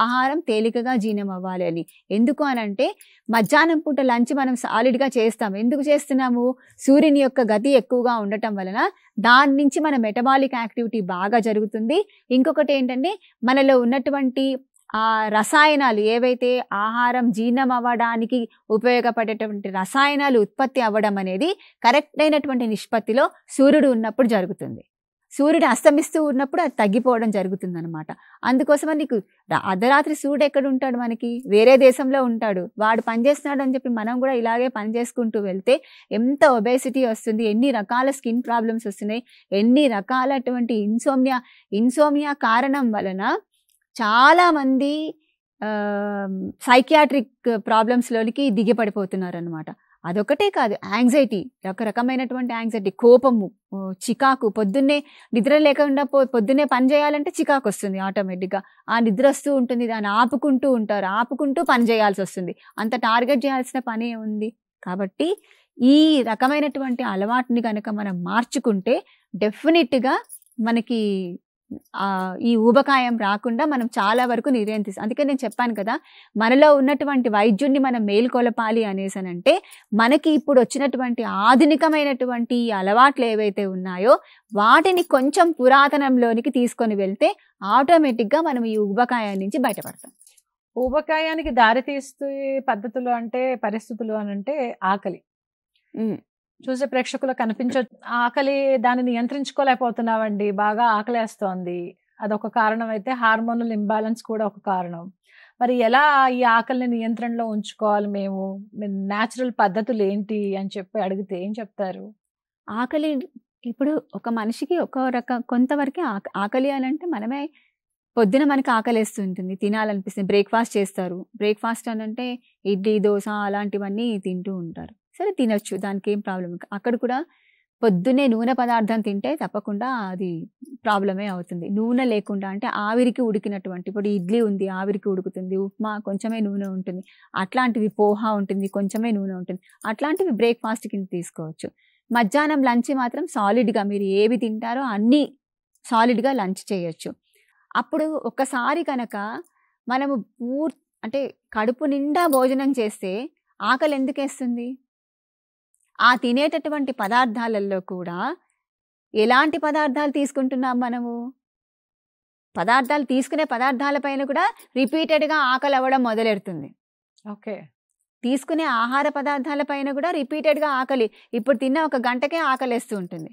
ఆహారం తేలికగా జీర్ణం అవ్వాలి అని. ఎందుకు అనంటే మధ్యాహ్నం పూట లంచ్ మనం సాలిడ్గా చేస్తాం. ఎందుకు చేస్తున్నాము, సూర్యుని యొక్క గతి ఎక్కువగా ఉండటం వలన దాని నుంచి మన మెటబాలిక్ యాక్టివిటీ బాగా జరుగుతుంది. ఇంకొకటి ఏంటంటే మనలో ఉన్నటువంటి ఆ రసాయనాలు ఏవైతే ఆహారం జీర్ణం అవ్వడానికి ఉపయోగపడేటువంటి రసాయనాలు ఉత్పత్తి అవ్వడం అనేది కరెక్ట్ అయినటువంటి నిష్పత్తిలో సూర్యుడు ఉన్నప్పుడు జరుగుతుంది. సూర్యుడు అస్తమిస్తూ ఉన్నప్పుడు అది తగ్గిపోవడం జరుగుతుంది అనమాట. అందుకోసమని నీకు అర్ధరాత్రి సూర్యుడు ఎక్కడ ఉంటాడు, మనకి వేరే దేశంలో ఉంటాడు, వాడు పనిచేస్తున్నాడు అని చెప్పి మనం కూడా ఇలాగే పని చేసుకుంటూ వెళ్తే ఎంత ఒబేసిటీ వస్తుంది, ఎన్ని రకాల స్కిన్ ప్రాబ్లమ్స్ వస్తున్నాయి, ఎన్ని రకాలటువంటి ఇన్సోమియా కారణం వలన చాలామంది సైకియాట్రిక్ ప్రాబ్లమ్స్లోనికి దిగిపడిపోతున్నారు అనమాట. అదొకటే కాదు, యాంగ్జైటీ, రకరకమైనటువంటి యాంగ్జైటీ, కోపము, చికాకు, పొద్దున్నే నిద్ర లేకుండా పొద్దున్నే పని చేయాలంటే చికాకు వస్తుంది ఆటోమేటిక్గా. ఆ నిద్ర వస్తూ ఉంటుంది, దాన్ని ఆపుకుంటూ ఉంటారు, ఆపుకుంటూ పని చేయాల్సి వస్తుంది. అంత టార్గెట్ చేయాల్సిన పని ఉంది. కాబట్టి ఈ రకమైనటువంటి అలవాటుని కనుక మనం మార్చుకుంటే డెఫినెట్గా మనకి ఈ ఊబకాయం రాకుండా మనం చాలా వరకు నియంత్రిస్తాం. అందుకే నేను చెప్పాను కదా, మనలో ఉన్నటువంటి వైద్యుడిని మనం మేల్కొలపాలి అనేసనంటే మనకి ఇప్పుడు వచ్చినటువంటి ఆధునికమైనటువంటి అలవాట్లు ఏవైతే ఉన్నాయో వాటిని కొంచెం పురాతనంలోనికి తీసుకొని వెళ్తే ఆటోమేటిక్గా మనం ఈ ఊబకాయం నుంచి బయటపడతాం. ఊబకాయానికి దారితీస్తే పద్ధతులు అంటే పరిస్థితులు అని అంటే ఆకలి చూసే ప్రేక్షకులు కనిపించవచ్చు. ఆకలి దాన్ని నియంత్రించుకోలేకపోతున్నామండి, బాగా ఆకలేస్తోంది, అదొక కారణం అయితే హార్మోనల్ ఇంబ్యాలెన్స్ కూడా ఒక కారణం. మరి ఎలా ఈ ఆకలిని నియంత్రణలో ఉంచుకోవాలి, మేము న్యాచురల్ పద్ధతులు ఏంటి అని చెప్పి అడిగితే ఏం చెప్తారు? ఆకలి ఇప్పుడు ఒక మనిషికి కొంతవరకు ఆకలి అని అంటే మనమే పొద్దున మనకి ఆకలేస్తుంటుంది, తినాలనిపిస్తుంది, బ్రేక్ఫాస్ట్ చేస్తారు. బ్రేక్ఫాస్ట్ అని అంటే ఇడ్లీ దోశ అలాంటివన్నీ తింటూ ఉంటారు. సరే తినొచ్చు, దానికి ఏం ప్రాబ్లం. అక్కడ కూడా పొద్దున్నే నూనె పదార్థం తింటే తప్పకుండా అది ప్రాబ్లమే అవుతుంది. నూనె లేకుండా అంటే ఆవిరికి ఉడికినటువంటి, ఇప్పుడు ఇడ్లీ ఉంది ఆవిరికి ఉడుకుతుంది, ఉప్మా కొంచెమే నూనె ఉంటుంది, అట్లాంటివి పోహా ఉంటుంది కొంచెమే నూనె ఉంటుంది, అట్లాంటివి బ్రేక్ఫాస్ట్ కింద తీసుకోవచ్చు. మధ్యాహ్నం లంచ్ మాత్రం సాలిడ్గా మీరు ఏవి తింటారో అన్నీ సాలిడ్గా లంచ్ చేయొచ్చు. అప్పుడు ఒక్కసారి కనుక మనము అంటే కడుపు నిండా భోజనం చేస్తే ఆకలి ఎందుకు వేస్తుంది? ఆ తినేటటువంటి పదార్థాలలో కూడా ఎలాంటి పదార్థాలు తీసుకుంటున్నాం మనము, పదార్థాలు తీసుకునే పదార్థాలపైన కూడా రిపీటెడ్గా ఆకలి అవ్వడం మొదలెడుతుంది. ఓకే, తీసుకునే ఆహార పదార్థాలపైన కూడా రిపీటెడ్గా ఆకలి, ఇప్పుడు తిన్న ఒక గంటకే ఆకలేస్తూ ఉంటుంది,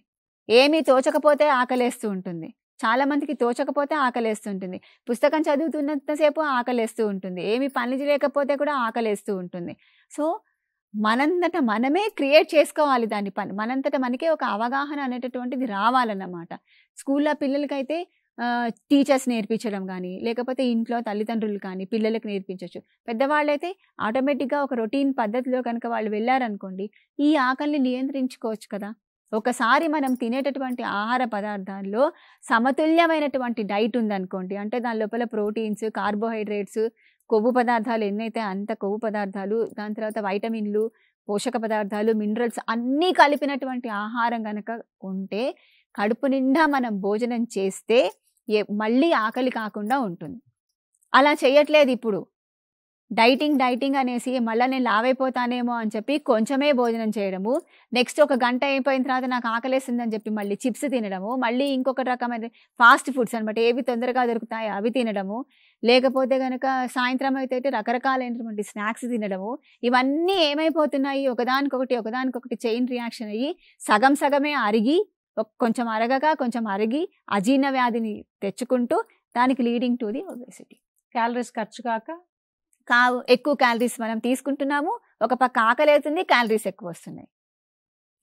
ఏమీ తోచకపోతే ఆకలేస్తూ ఉంటుంది, చాలా మందికి తోచకపోతే ఆకలేస్తూ ఉంటుంది, పుస్తకం చదువుతున్నంతసేపు ఆకలేస్తూ ఉంటుంది, ఏమి పని చేయలేకపోతే కూడా ఆకలేస్తూ ఉంటుంది. సో మనంతట మనమే క్రియేట్ చేసుకోవాలి దాన్ని, పని మనంతట మనకే ఒక అవగాహన అనేటటువంటిది రావాలన్నమాట. స్కూల్లో పిల్లలకైతే టీచర్స్ నేర్పించడం కానీ, లేకపోతే ఇంట్లో తల్లిదండ్రులు కానీ పిల్లలకు నేర్పించవచ్చు. పెద్దవాళ్ళైతే ఆటోమేటిక్గా ఒక రొటీన్ పద్ధతిలో కనుక వాళ్ళు వెళ్ళారనుకోండి ఈ ఆకలిని నియంత్రించుకోవచ్చు కదా. ఒకసారి మనం తినేటటువంటి ఆహార పదార్థాల్లో సమతుల్యమైనటువంటి డైట్ ఉందనుకోండి, అంటే దాని లోపల ప్రోటీన్స్, కార్బోహైడ్రేట్స్, కొవ్వు పదార్థాలు ఎన్నైతే అంత కొవ్వు పదార్థాలు, దాని తర్వాత వైటమిన్లు, పోషక పదార్థాలు, మినరల్స్ అన్నీ కలిపినటువంటి ఆహారం కనుక ఉంటే కడుపు నిండా మనం భోజనం చేస్తే మళ్ళీ ఆకలి కాకుండా ఉంటుంది. అలా చేయట్లేదు ఇప్పుడు. డైటింగ్ అనేసి మళ్ళీ నేను లావైపోతానేమో అని చెప్పి కొంచెమే భోజనం చేయడము, నెక్స్ట్ ఒక గంట అయిపోయిన తర్వాత నాకు ఆకలేస్తుందని చెప్పి మళ్ళీ చిప్స్ తినడము, మళ్ళీ ఇంకొక రకమైన ఫాస్ట్ ఫుడ్స్ అనమాట, ఏవి తొందరగా దొరుకుతాయో అవి తినడము, లేకపోతే కనుక సాయంత్రం అయితే రకరకాలైనటువంటి స్నాక్స్ తినడము, ఇవన్నీ ఏమైపోతున్నాయి, ఒకదానికొకటి చైన్ రియాక్షన్ అయ్యి సగమే అరిగి, కొంచెం అరిగి అజీర్ణ వ్యాధిని తెచ్చుకుంటూ దానికి leading to the obesity. Calories ఖర్చు కావు, ఎక్కువ క్యాలరీస్ మనం తీసుకుంటున్నాము, ఒక పక్క ఆకలేతుంది, క్యాలరీస్ ఎక్కువ వస్తున్నాయి.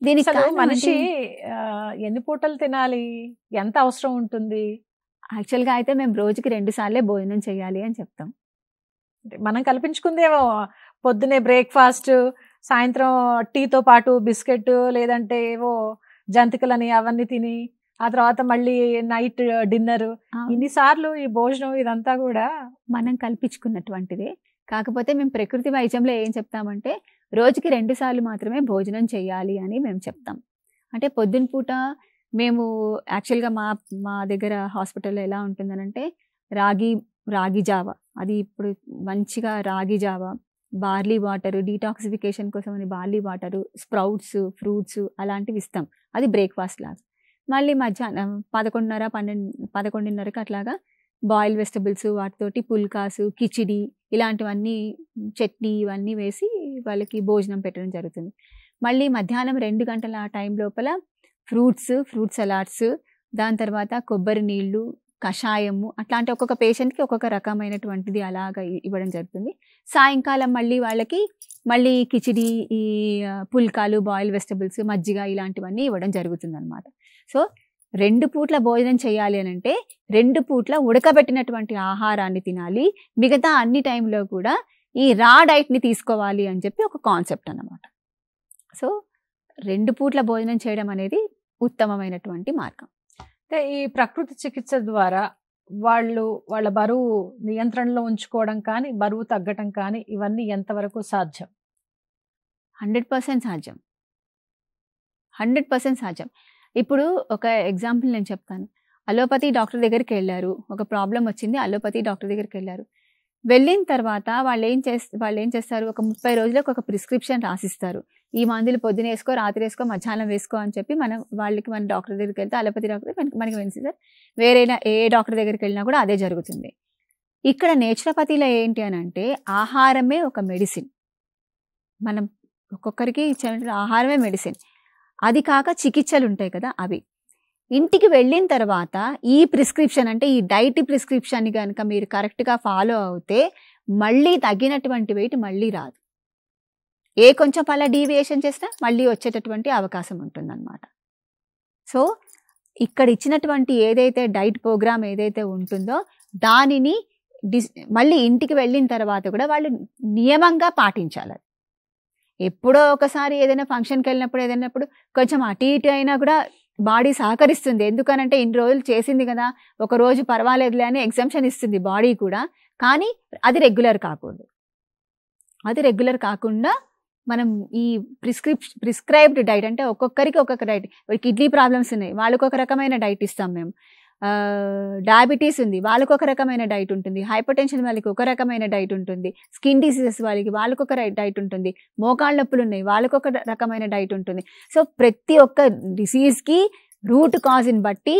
దీనికి మనిషి ఎన్ని పూటలు తినాలి, ఎంత అవసరం ఉంటుంది? యాక్చువల్గా అయితే మేము రోజుకి 2 సార్లే భోజనం చేయాలి అని చెప్తాం. మనం కల్పించుకుందేమో పొద్దునే బ్రేక్ఫాస్ట్, సాయంత్రం టీతో పాటు బిస్కెట్, లేదంటే ఏవో జంతికలని అవన్నీ తిని ఆ తర్వాత మళ్ళీ నైట్ డిన్నర్, ఇన్నిసార్లు ఈ భోజనం ఇదంతా కూడా మనం కల్పించుకున్నటువంటిదే. కాకపోతే మేము ప్రకృతి వైద్యంలో ఏం చెప్తామంటే రోజుకి 2 సార్లు మాత్రమే భోజనం చేయాలి అని మేము చెప్తాం. అంటే పొద్దున పూట మేము యాక్చువల్గా మా దగ్గర హాస్పిటల్లో ఎలా ఉంటుందనంటే రాగి జావ, అది ఇప్పుడు మంచిగా రాగి జావ, బార్లీ వాటరు, డీటాక్సిఫికేషన్ కోసం అని బార్లీ వాటరు, స్ప్రౌట్స్, ఫ్రూట్స్ అలాంటివి ఇస్తాం. అది బ్రేక్ఫాస్ట్ లాగా. మళ్ళీ మధ్యాహ్నం 11:30కి అట్లాగా బాయిల్ వెజిటబుల్స్, వాటితోటి పుల్కాసు, కిచిడి ఇలాంటివన్నీ, చట్నీ ఇవన్నీ వేసి వాళ్ళకి భోజనం పెట్టడం జరుగుతుంది. మళ్ళీ మధ్యాహ్నం 2 గంటల ఆ టైం లోపల ఫ్రూట్ సలాడ్స్, దాని తర్వాత కొబ్బరి నీళ్ళు, కషాయము, అట్లాంటి ఒక్కొక్క పేషెంట్కి ఒక్కొక్క రకమైనటువంటిది అలాగా ఇవ్వడం జరుగుతుంది. సాయంకాలం మళ్ళీ వాళ్ళకి కిచిడి, ఈ పుల్కాలు, బాయిల్ వెజిటబుల్స్, మజ్జిగ ఇలాంటివన్నీ ఇవ్వడం జరుగుతుంది అనమాట. సో 2 పూట్ల భోజనం చేయాలి అని అంటే 2 పూట్ల ఉడకబెట్టినటువంటి ఆహారాన్ని తినాలి. మిగతా అన్ని టైంలో కూడా ఈ రా డైట్ని తీసుకోవాలి అని చెప్పి ఒక కాన్సెప్ట్ అన్నమాట. సో 2 పూట్ల భోజనం చేయడం అనేది ఉత్తమమైనటువంటి మార్గం. అంటే ఈ ప్రకృతి చికిత్స ద్వారా వాళ్ళ బరువు నియంత్రణలో ఉంచుకోవడం కానీ, బరువు తగ్గటం కానీ, ఇవన్నీ ఎంతవరకు సాధ్యం? 100% సాధ్యం. 100% సాధ్యం. ఇప్పుడు ఒక ఎగ్జాంపుల్ నేను చెప్తాను. అలోపతి డాక్టర్ దగ్గరికి వెళ్ళారు, ఒక ప్రాబ్లం వచ్చింది, అలోపతి డాక్టర్ దగ్గరికి వెళ్ళారు. వెళ్ళిన తర్వాత వాళ్ళు ఏం చేస్తారు, ఒక 30 రోజులకు ఒక ప్రిస్క్రిప్షన్ రాసిస్తారు. ఈ మందులు పొద్దున వేసుకో, రాత్రి వేసుకో, మధ్యాహ్నం వేసుకో అని చెప్పి మన డాక్టర్ దగ్గరికి వెళ్తే, అలోపతి డాక్టర్ మనకి వెళ్తుంది సార్. వేరే ఏ డాక్టర్ దగ్గరికి వెళ్ళినా కూడా అదే జరుగుతుంది. ఇక్కడ నేచురోపతిలో ఏంటి అని అంటే ఆహారమే ఒక మెడిసిన్. మనం ఒక్కొక్కరికి ఇచ్చే ఆహారమే మెడిసిన్. అది కాక చికిత్సలు ఉంటాయి కదా, అవి ఇంటికి వెళ్ళిన తర్వాత ఈ ప్రిస్క్రిప్షన్, అంటే ఈ డైట్ ప్రిస్క్రిప్షన్ని కనుక మీరు కరెక్ట్గా ఫాలో అవుతే మళ్ళీ తగ్గినటువంటి వెయిట్ మళ్ళీ రాదు. కొంచెం అలా డీవియేషన్ చేసినా మళ్ళీ వచ్చేటటువంటి అవకాశం ఉంటుందన్నమాట. సో ఇక్కడ ఇచ్చినటువంటి ఏదైతే డైట్ ప్రోగ్రామ్ ఏదైతే ఉంటుందో దానిని మళ్ళీ ఇంటికి వెళ్ళిన తర్వాత కూడా వాళ్ళు నియమంగా పాటించాలి. ఎప్పుడో ఒకసారి ఏదైనా ఫంక్షన్కి వెళ్ళినప్పుడు కొంచెం అటు ఇటు అయినా కూడా బాడీ సహకరిస్తుంది. ఎందుకనంటే ఇన్ని రోజులు చేసింది కదా, ఒక రోజు పర్వాలేదులే అని ఎగ్జంప్షన్ ఇస్తుంది బాడీ కూడా. కానీ అది రెగ్యులర్ కాకూడదు. అది రెగ్యులర్ కాకుండా మనం ఈ ప్రిస్క్రైబ్డ్ డైట్, అంటే ఒక్కొక్కరికి ఒక్కొక్క డైట్, కిడ్నీ ప్రాబ్లమ్స్ ఉన్నాయి, వాళ్ళకి ఒక రకమైన డైట్ ఇస్తాం మేము. డయాబెటీస్ ఉంది, వాళ్ళకు ఒక రకమైన డైట్ ఉంటుంది. హైపర్ టెన్షన్ వాళ్ళకి ఒక రకమైన డైట్ ఉంటుంది. స్కిన్ డిసీజెస్ వాళ్ళకి ఒక డైట్ ఉంటుంది. మోకాళ్ళ నొప్పులు ఉన్నాయి, వాళ్ళకి ఒక రకమైన డైట్ ఉంటుంది. సో ప్రతి ఒక్క డిసీజ్కి రూట్ కాజ్ని బట్టి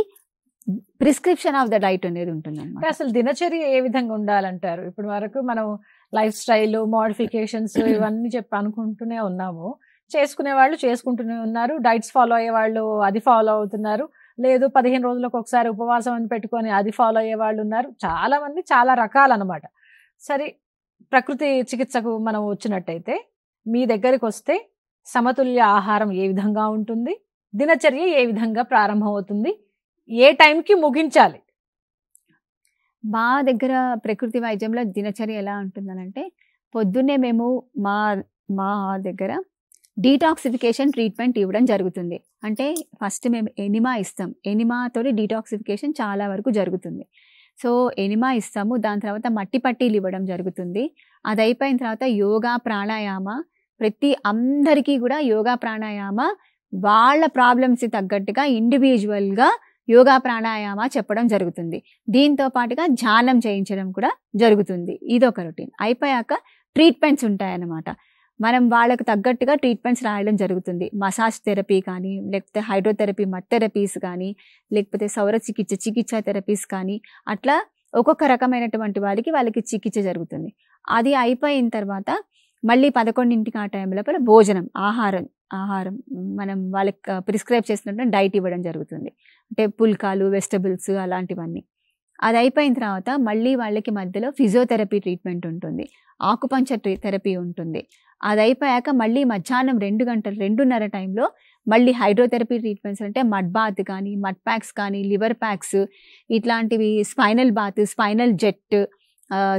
ప్రిస్క్రిప్షన్ ఆఫ్ ద డైట్ అనేది ఉంటుంది అన్నమాట. అసలు దినచర్య ఏ విధంగా ఉండాలంటారు? ఇప్పుడు వరకు మనం లైఫ్ స్టైల్ మోడిఫికేషన్స్ ఇవన్నీ చెప్పి అనుకుంటూనే ఉన్నాము. చేసుకునే వాళ్ళు చేసుకుంటూనే ఉన్నారు, డైట్స్ ఫాలో అయ్యే వాళ్ళు అది ఫాలో అవుతున్నారు, లేదు 15 రోజులకు ఒకసారి ఉపవాసం అని పెట్టుకొని అది ఫాలో అయ్యే వాళ్ళు ఉన్నారు. చాలా మంది చాలా రకాలన్నమాట. సరే, ప్రకృతి చికిత్సకు మనం వచ్చినట్టయితే మీ దగ్గరికి వస్తే సమతుల్య ఆహారం ఏ విధంగా ఉంటుంది, దినచర్య ఏ విధంగా ప్రారంభం అవుతుంది, ఏ టైంకి ముగించాలి? మా దగ్గర ప్రకృతి వైద్యంలో దినచర్య ఎలా ఉంటుందనంటే పొద్దున్నే మేము మా దగ్గర డీటాక్సిఫికేషన్ ట్రీట్మెంట్ ఇవ్వడం జరుగుతుంది. అంటే ఫస్ట్ మేము ఎనిమా ఇస్తాం. ఎనిమాతో డీటాక్సిఫికేషన్ చాలా వరకు జరుగుతుంది. సో ఎనిమా ఇస్తాము, దాని తర్వాత మట్టి పట్టీలు ఇవ్వడం జరుగుతుంది. అది అయిపోయిన తర్వాత యోగా ప్రాణాయామ, అందరికీ కూడా యోగా ప్రాణాయామ వాళ్ళ ప్రాబ్లమ్స్కి తగ్గట్టుగా ఇండివిజువల్గా యోగా ప్రాణాయామ చెప్పడం జరుగుతుంది. దీంతో పాటుగా ధ్యానం చేయించడం కూడా జరుగుతుంది. ఇదొక రొటీన్. అయిపోయాక ట్రీట్మెంట్స్ ఉంటాయన్నమాట. మనం వాళ్ళకు తగ్గట్టుగా ట్రీట్మెంట్స్ రాయడం జరుగుతుంది. మసాజ్ థెరపీ కానీ, లేకపోతే హైడ్రోథెరపీ, మట్ థెరపీస్ కానీ, లేకపోతే సౌర చికిత్స థెరపీస్ కానీ, అట్లా ఒక్కొక్క రకమైనటువంటి వాళ్ళకి చికిత్స జరుగుతుంది. అది అయిపోయిన తర్వాత మళ్ళీ 11ంటికి ఆ టైం లోపల భోజనం, ఆహారం మనం వాళ్ళకి ప్రిస్క్రైబ్ చేసినట్టు డైట్ ఇవ్వడం జరుగుతుంది. అంటే పుల్కాలు, వెజిటబుల్స్ అలాంటివన్నీ. అది అయిపోయిన తర్వాత మళ్ళీ వాళ్ళకి మధ్యలో ఫిజియోథెరపీ ట్రీట్మెంట్ ఉంటుంది, ఆకుపంచర్ థెరపీ ఉంటుంది. అది అయిపోయాక మళ్ళీ మధ్యాహ్నం 2:30 టైంలో మళ్ళీ హైడ్రోథెరపీ ట్రీట్మెంట్స్, అంటే మడ్ బాత్ కానీ, మడ్ ప్యాక్స్ కానీ, లివర్ ప్యాక్స్ ఇట్లాంటివి, స్పైనల్ బాత్, స్పైనల్ జెట్,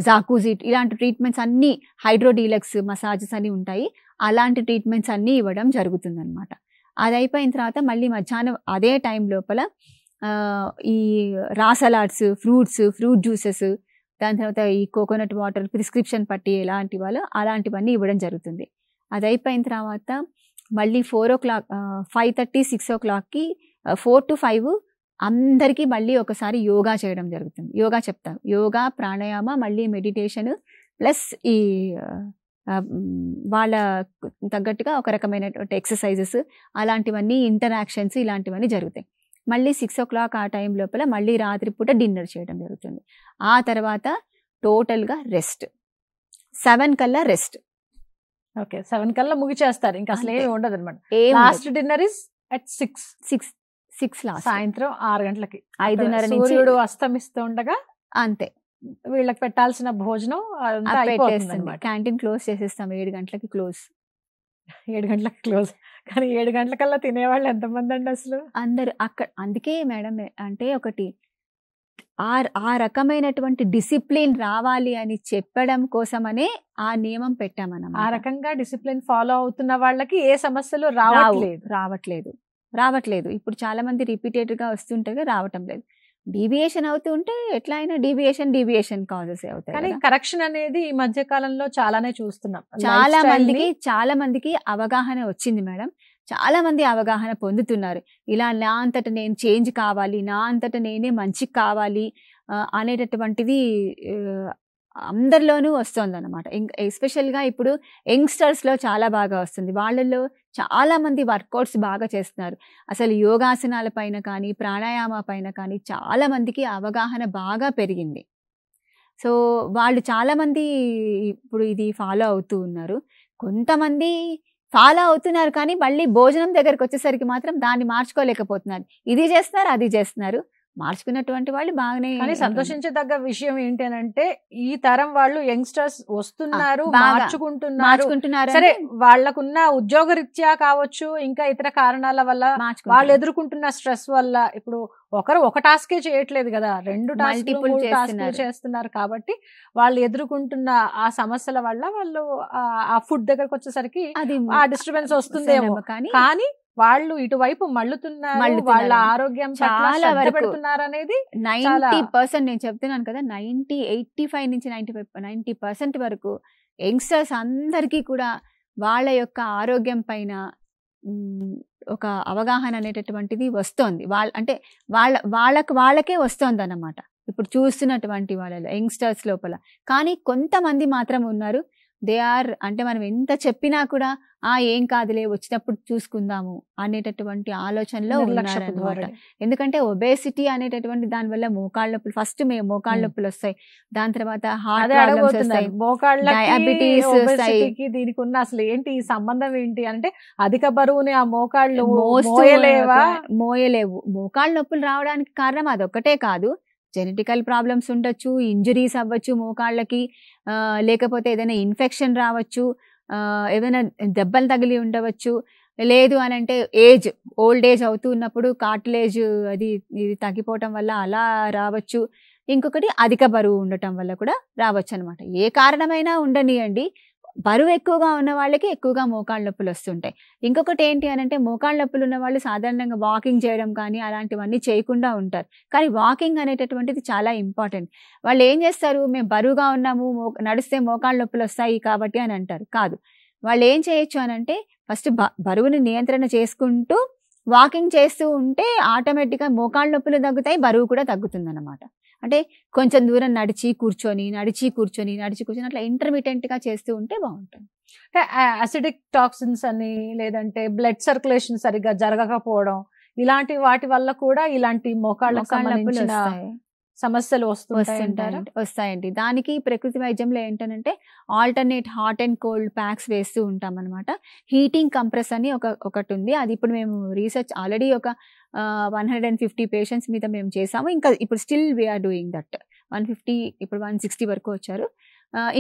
జాకూజీ, ఇలాంటి ట్రీట్మెంట్స్ అన్నీ, హైడ్రో డీలక్స్ మసాజెస్ అన్నీ ఉంటాయి. అలాంటి ట్రీట్మెంట్స్ అన్నీ ఇవ్వడం జరుగుతుందన్నమాట. అది అయిపోయిన తర్వాత మళ్ళీ మధ్యాహ్నం అదే టైం లోపల ఈ రా సలాడ్స్, ఫ్రూట్ జ్యూసెస్, దాని తర్వాత ఈ కోకోనట్ వాటర్, ప్రిస్క్రిప్షన్ పట్టి ఎలాంటి వాళ్ళు అలాంటివన్నీ ఇవ్వడం జరుగుతుంది. అది అయిపోయిన తర్వాత మళ్ళీ 5:30, 6 o'clockకి 4 to 5 అందరికీ మళ్ళీ ఒకసారి యోగా చేయడం జరుగుతుంది. యోగా చెప్తారు. యోగా, ప్రాణాయామ, మళ్ళీ మెడిటేషన్ ప్లస్ ఈ వాళ్ళ తగ్గట్టుగా ఒక రకమైనటువంటి ఎక్సర్సైజెస్, అలాంటివన్నీ ఇంటరాక్షన్స్, ఇలాంటివన్నీ జరుగుతాయి. మళ్ళీ 6 o'clock ఆ టైం లోపల మళ్ళీ రాత్రిపూట డిన్నర్ చేయడం జరుగుతుంది. ఆ తర్వాత టోటల్గా రెస్ట్. 7 కల్లా రెస్ట్. ఓకే, 7 కల్లా ముగిచేస్తారు, ఇంకా అసలు ఏమి ఉండదు అనమాట. Last dinner is at 6 last, సాయంత్రం 6 గంటలకి, 5:30 నుంచి సూర్యుడు అస్తమిస్తూ ఉండగా అంతే వీళ్ళకి పెట్టాల్సిన భోజనం పెట్టేస్తుంది. క్యాంటీన్ క్లోజ్ చేసేస్తాం, 7 గంటలకి క్లోజ్. 7 గంటలకు క్లోజ్. కానీ 7 గంటలకల్లా తినేవాళ్ళు ఎంతమంది అండి అసలు? అందరు అక్కడ. అందుకే మేడం అంటే ఒకటి ఆ రకమైనటువంటి డిసిప్లిన్ రావాలి అని చెప్పడం కోసమనే ఆ నియమం పెట్టామన్నమాట. ఆ రకంగా డిసిప్లిన్ ఫాలో అవుతున్న వాళ్ళకి ఏ సమస్యలు రావట్లేదు. ఇప్పుడు చాలా మంది రిపీటెడ్ గా వస్తుంటే రావటం లేదు. డీవియేషన్ అవుతూ ఉంటే ఎట్లా అయినా డీవియేషన్ కాజెస్ అవుతాయి. కానీ కరెక్షన్ అనేది ఈ మధ్య కాలంలో చాలానే చూస్తున్నాం. చాలా మందికి అవగాహన వచ్చింది మేడం. చాలా మంది అవగాహన పొందుతున్నారు. ఇలా నా అంతట నేను చేంజ్ కావాలి, నా అంతట నేనే మంచి కావాలి అనేటటువంటిది అందరిలోనూ వస్తుంది అనమాట. ఎస్పెషల్గా ఇప్పుడు యంగ్స్టర్స్లో చాలా బాగా వస్తుంది. వాళ్ళల్లో చాలా మంది వర్కౌట్స్ బాగా చేస్తున్నారు. అసలు యోగాసనాల పైన కానీ, ప్రాణాయామ పైన కానీ చాలా మందికి అవగాహన బాగా పెరిగింది. సో వాళ్ళు చాలామంది ఇప్పుడు ఇది ఫాలో అవుతూ ఉన్నారు. కొంతమంది ఫాలో అవుతున్నారు కానీ మళ్ళీ భోజనం దగ్గరికి వచ్చేసరికి మాత్రం దాన్ని మార్చుకోలేకపోతున్నారు. ఇది చేస్తున్నారు, అది చేస్తున్నారు. మార్చుకున్నటువంటి వాళ్ళు బాగానే. కానీ సంతోషించదగ్గ విషయం ఏంటంటే ఈ తరం వాళ్ళు యంగ్స్టర్స్ వస్తున్నారు, మార్చుకుంటున్నారు. సరే, వాళ్ళకున్న ఉద్యోగరీత్యా కావచ్చు, ఇంకా ఇతర కారణాల వల్ల, వాళ్ళు ఎదుర్కొంటున్న స్ట్రెస్ వల్ల, ఇప్పుడు ఒక టాస్కే చేయట్లేదు కదా, 2 టాస్కులు చేస్తున్నారు. కాబట్టి వాళ్ళు ఎదుర్కొంటున్న ఆ సమస్యల వల్ల వాళ్ళు ఆ ఫుడ్ దగ్గరకు వచ్చేసరికి ఆ డిస్టర్బెన్స్ వస్తుందేమో. కానీ వాళ్ళు ఇటువైపు మళ్ళుతున్నారు, వాళ్ళ ఆరోగ్యం చాలా పెడుతున్నారు అనేది 90% నేను చెప్తున్నాను కదా. 85 నుంచి 90% వరకు యంగ్స్టర్స్ అందరికీ కూడా వాళ్ళ యొక్క ఆరోగ్యం పైన ఒక అవగాహన అనేటటువంటిది వస్తోంది. వాళ్ళకే వస్తోంది అన్నమాట. ఇప్పుడు చూస్తున్నటువంటి వాళ్ళలో యంగ్స్టర్స్ లోపల. కానీ కొంతమంది మాత్రం ఉన్నారు, దే ఆర్ అంటే మనం ఎంత చెప్పినా కూడా ఏం కాదులే, వచ్చినప్పుడు చూసుకుందాము అనేటటువంటి ఆలోచనలో ఉన్నారన్నమాట. ఎందుకంటే ఒబేసిటీ అనేటటువంటి దానివల్ల మోకాళ్ళ నొప్పులు, ఫస్ట్ మోకాళ్ళ నొప్పులు వస్తాయి, దాని తర్వాత హార్ట్ ప్రాబ్లమ్స్ వస్తాయి, డయాబెటీస్ వస్తాయి. దీనికి ఉన్న అసలు ఏంటి ఈ సంబంధం ఏంటి అంటే, అధిక బరువుని ఆ మోకాళ్ళు మోయలేవు. మోకాళ్ళ నొప్పులు రావడానికి కారణం అదొక్కటే కాదు, జెనెటికల్ ప్రాబ్లమ్స్ ఉండొచ్చు, ఇంజరీస్ అవ్వచ్చు మోకాళ్ళకి, లేకపోతే ఏదైనా ఇన్ఫెక్షన్ రావచ్చు, ఏదైనా దెబ్బలు తగిలి ఉండవచ్చు, లేదు అని అంటే ఓల్డ్ ఏజ్ అవుతూ ఉన్నప్పుడు కార్టిలేజ్ ఇది తగ్గిపోవటం వల్ల అలా రావచ్చు. ఇంకొకటి అధిక బరువు ఉండటం వల్ల కూడా రావచ్చు అనమాట. ఏ కారణమైనా ఉండనియండి, బరువు ఎక్కువగా ఉన్న వాళ్ళకి ఎక్కువగా మోకాళ్ళ నొప్పులు వస్తుంటాయి. ఇంకొకటి ఏంటి అని అంటే, మోకాళ్ళ నొప్పులు ఉన్న వాళ్ళు సాధారణంగా వాకింగ్ చేయడం కానీ అలాంటివన్నీ చేయకుండా ఉంటారు. కానీ వాకింగ్ అనేటటువంటిది చాలా ఇంపార్టెంట్. వాళ్ళు ఏం చేస్తారు, మేము బరువుగా ఉన్నాము, నడిస్తే మోకాళ్ళ నొప్పులు వస్తాయి కాబట్టి అని అంటారు. కాదు, వాళ్ళు ఏం చేయొచ్చు అని అంటే, ఫస్ట్ బరువుని నియంత్రణ చేసుకుంటూ వాకింగ్ చేస్తూ ఉంటే ఆటోమేటిక్గా మోకాళ్ళ నొప్పులు తగ్గుతాయి, బరువు కూడా తగ్గుతుందన్నమాట. అంటే కొంచెం దూరం నడిచి కూర్చొని అట్లా ఇంటర్మీడియట్గా చేస్తూ ఉంటే బాగుంటుంది. అంటే అసిడిక్ టాక్సిన్స్ అని, లేదంటే బ్లడ్ సర్క్యులేషన్ సరిగ్గా జరగకపోవడం, ఇలాంటి వాటి వల్ల కూడా ఇలాంటి మోకాళ్ళకు సంబంధించిన సమస్యలు వస్తాయండి. దానికి ప్రకృతి వైద్యంలో ఏంటంటే alternate hot and cold packs వేస్తూ ఉంటాం అనమాట. హీటింగ్ కంప్రెస్ అని ఒకటి ఉంది. అది ఇప్పుడు మేము రీసెర్చ్ ఆల్రెడీ ఒక 150 పేషెంట్స్ మీద మేము చేసాము. ఇంకా ఇప్పుడు స్టిల్ వీఆర్ డూయింగ్ దట్. 150 ఇప్పుడు 160 వరకు వచ్చారు.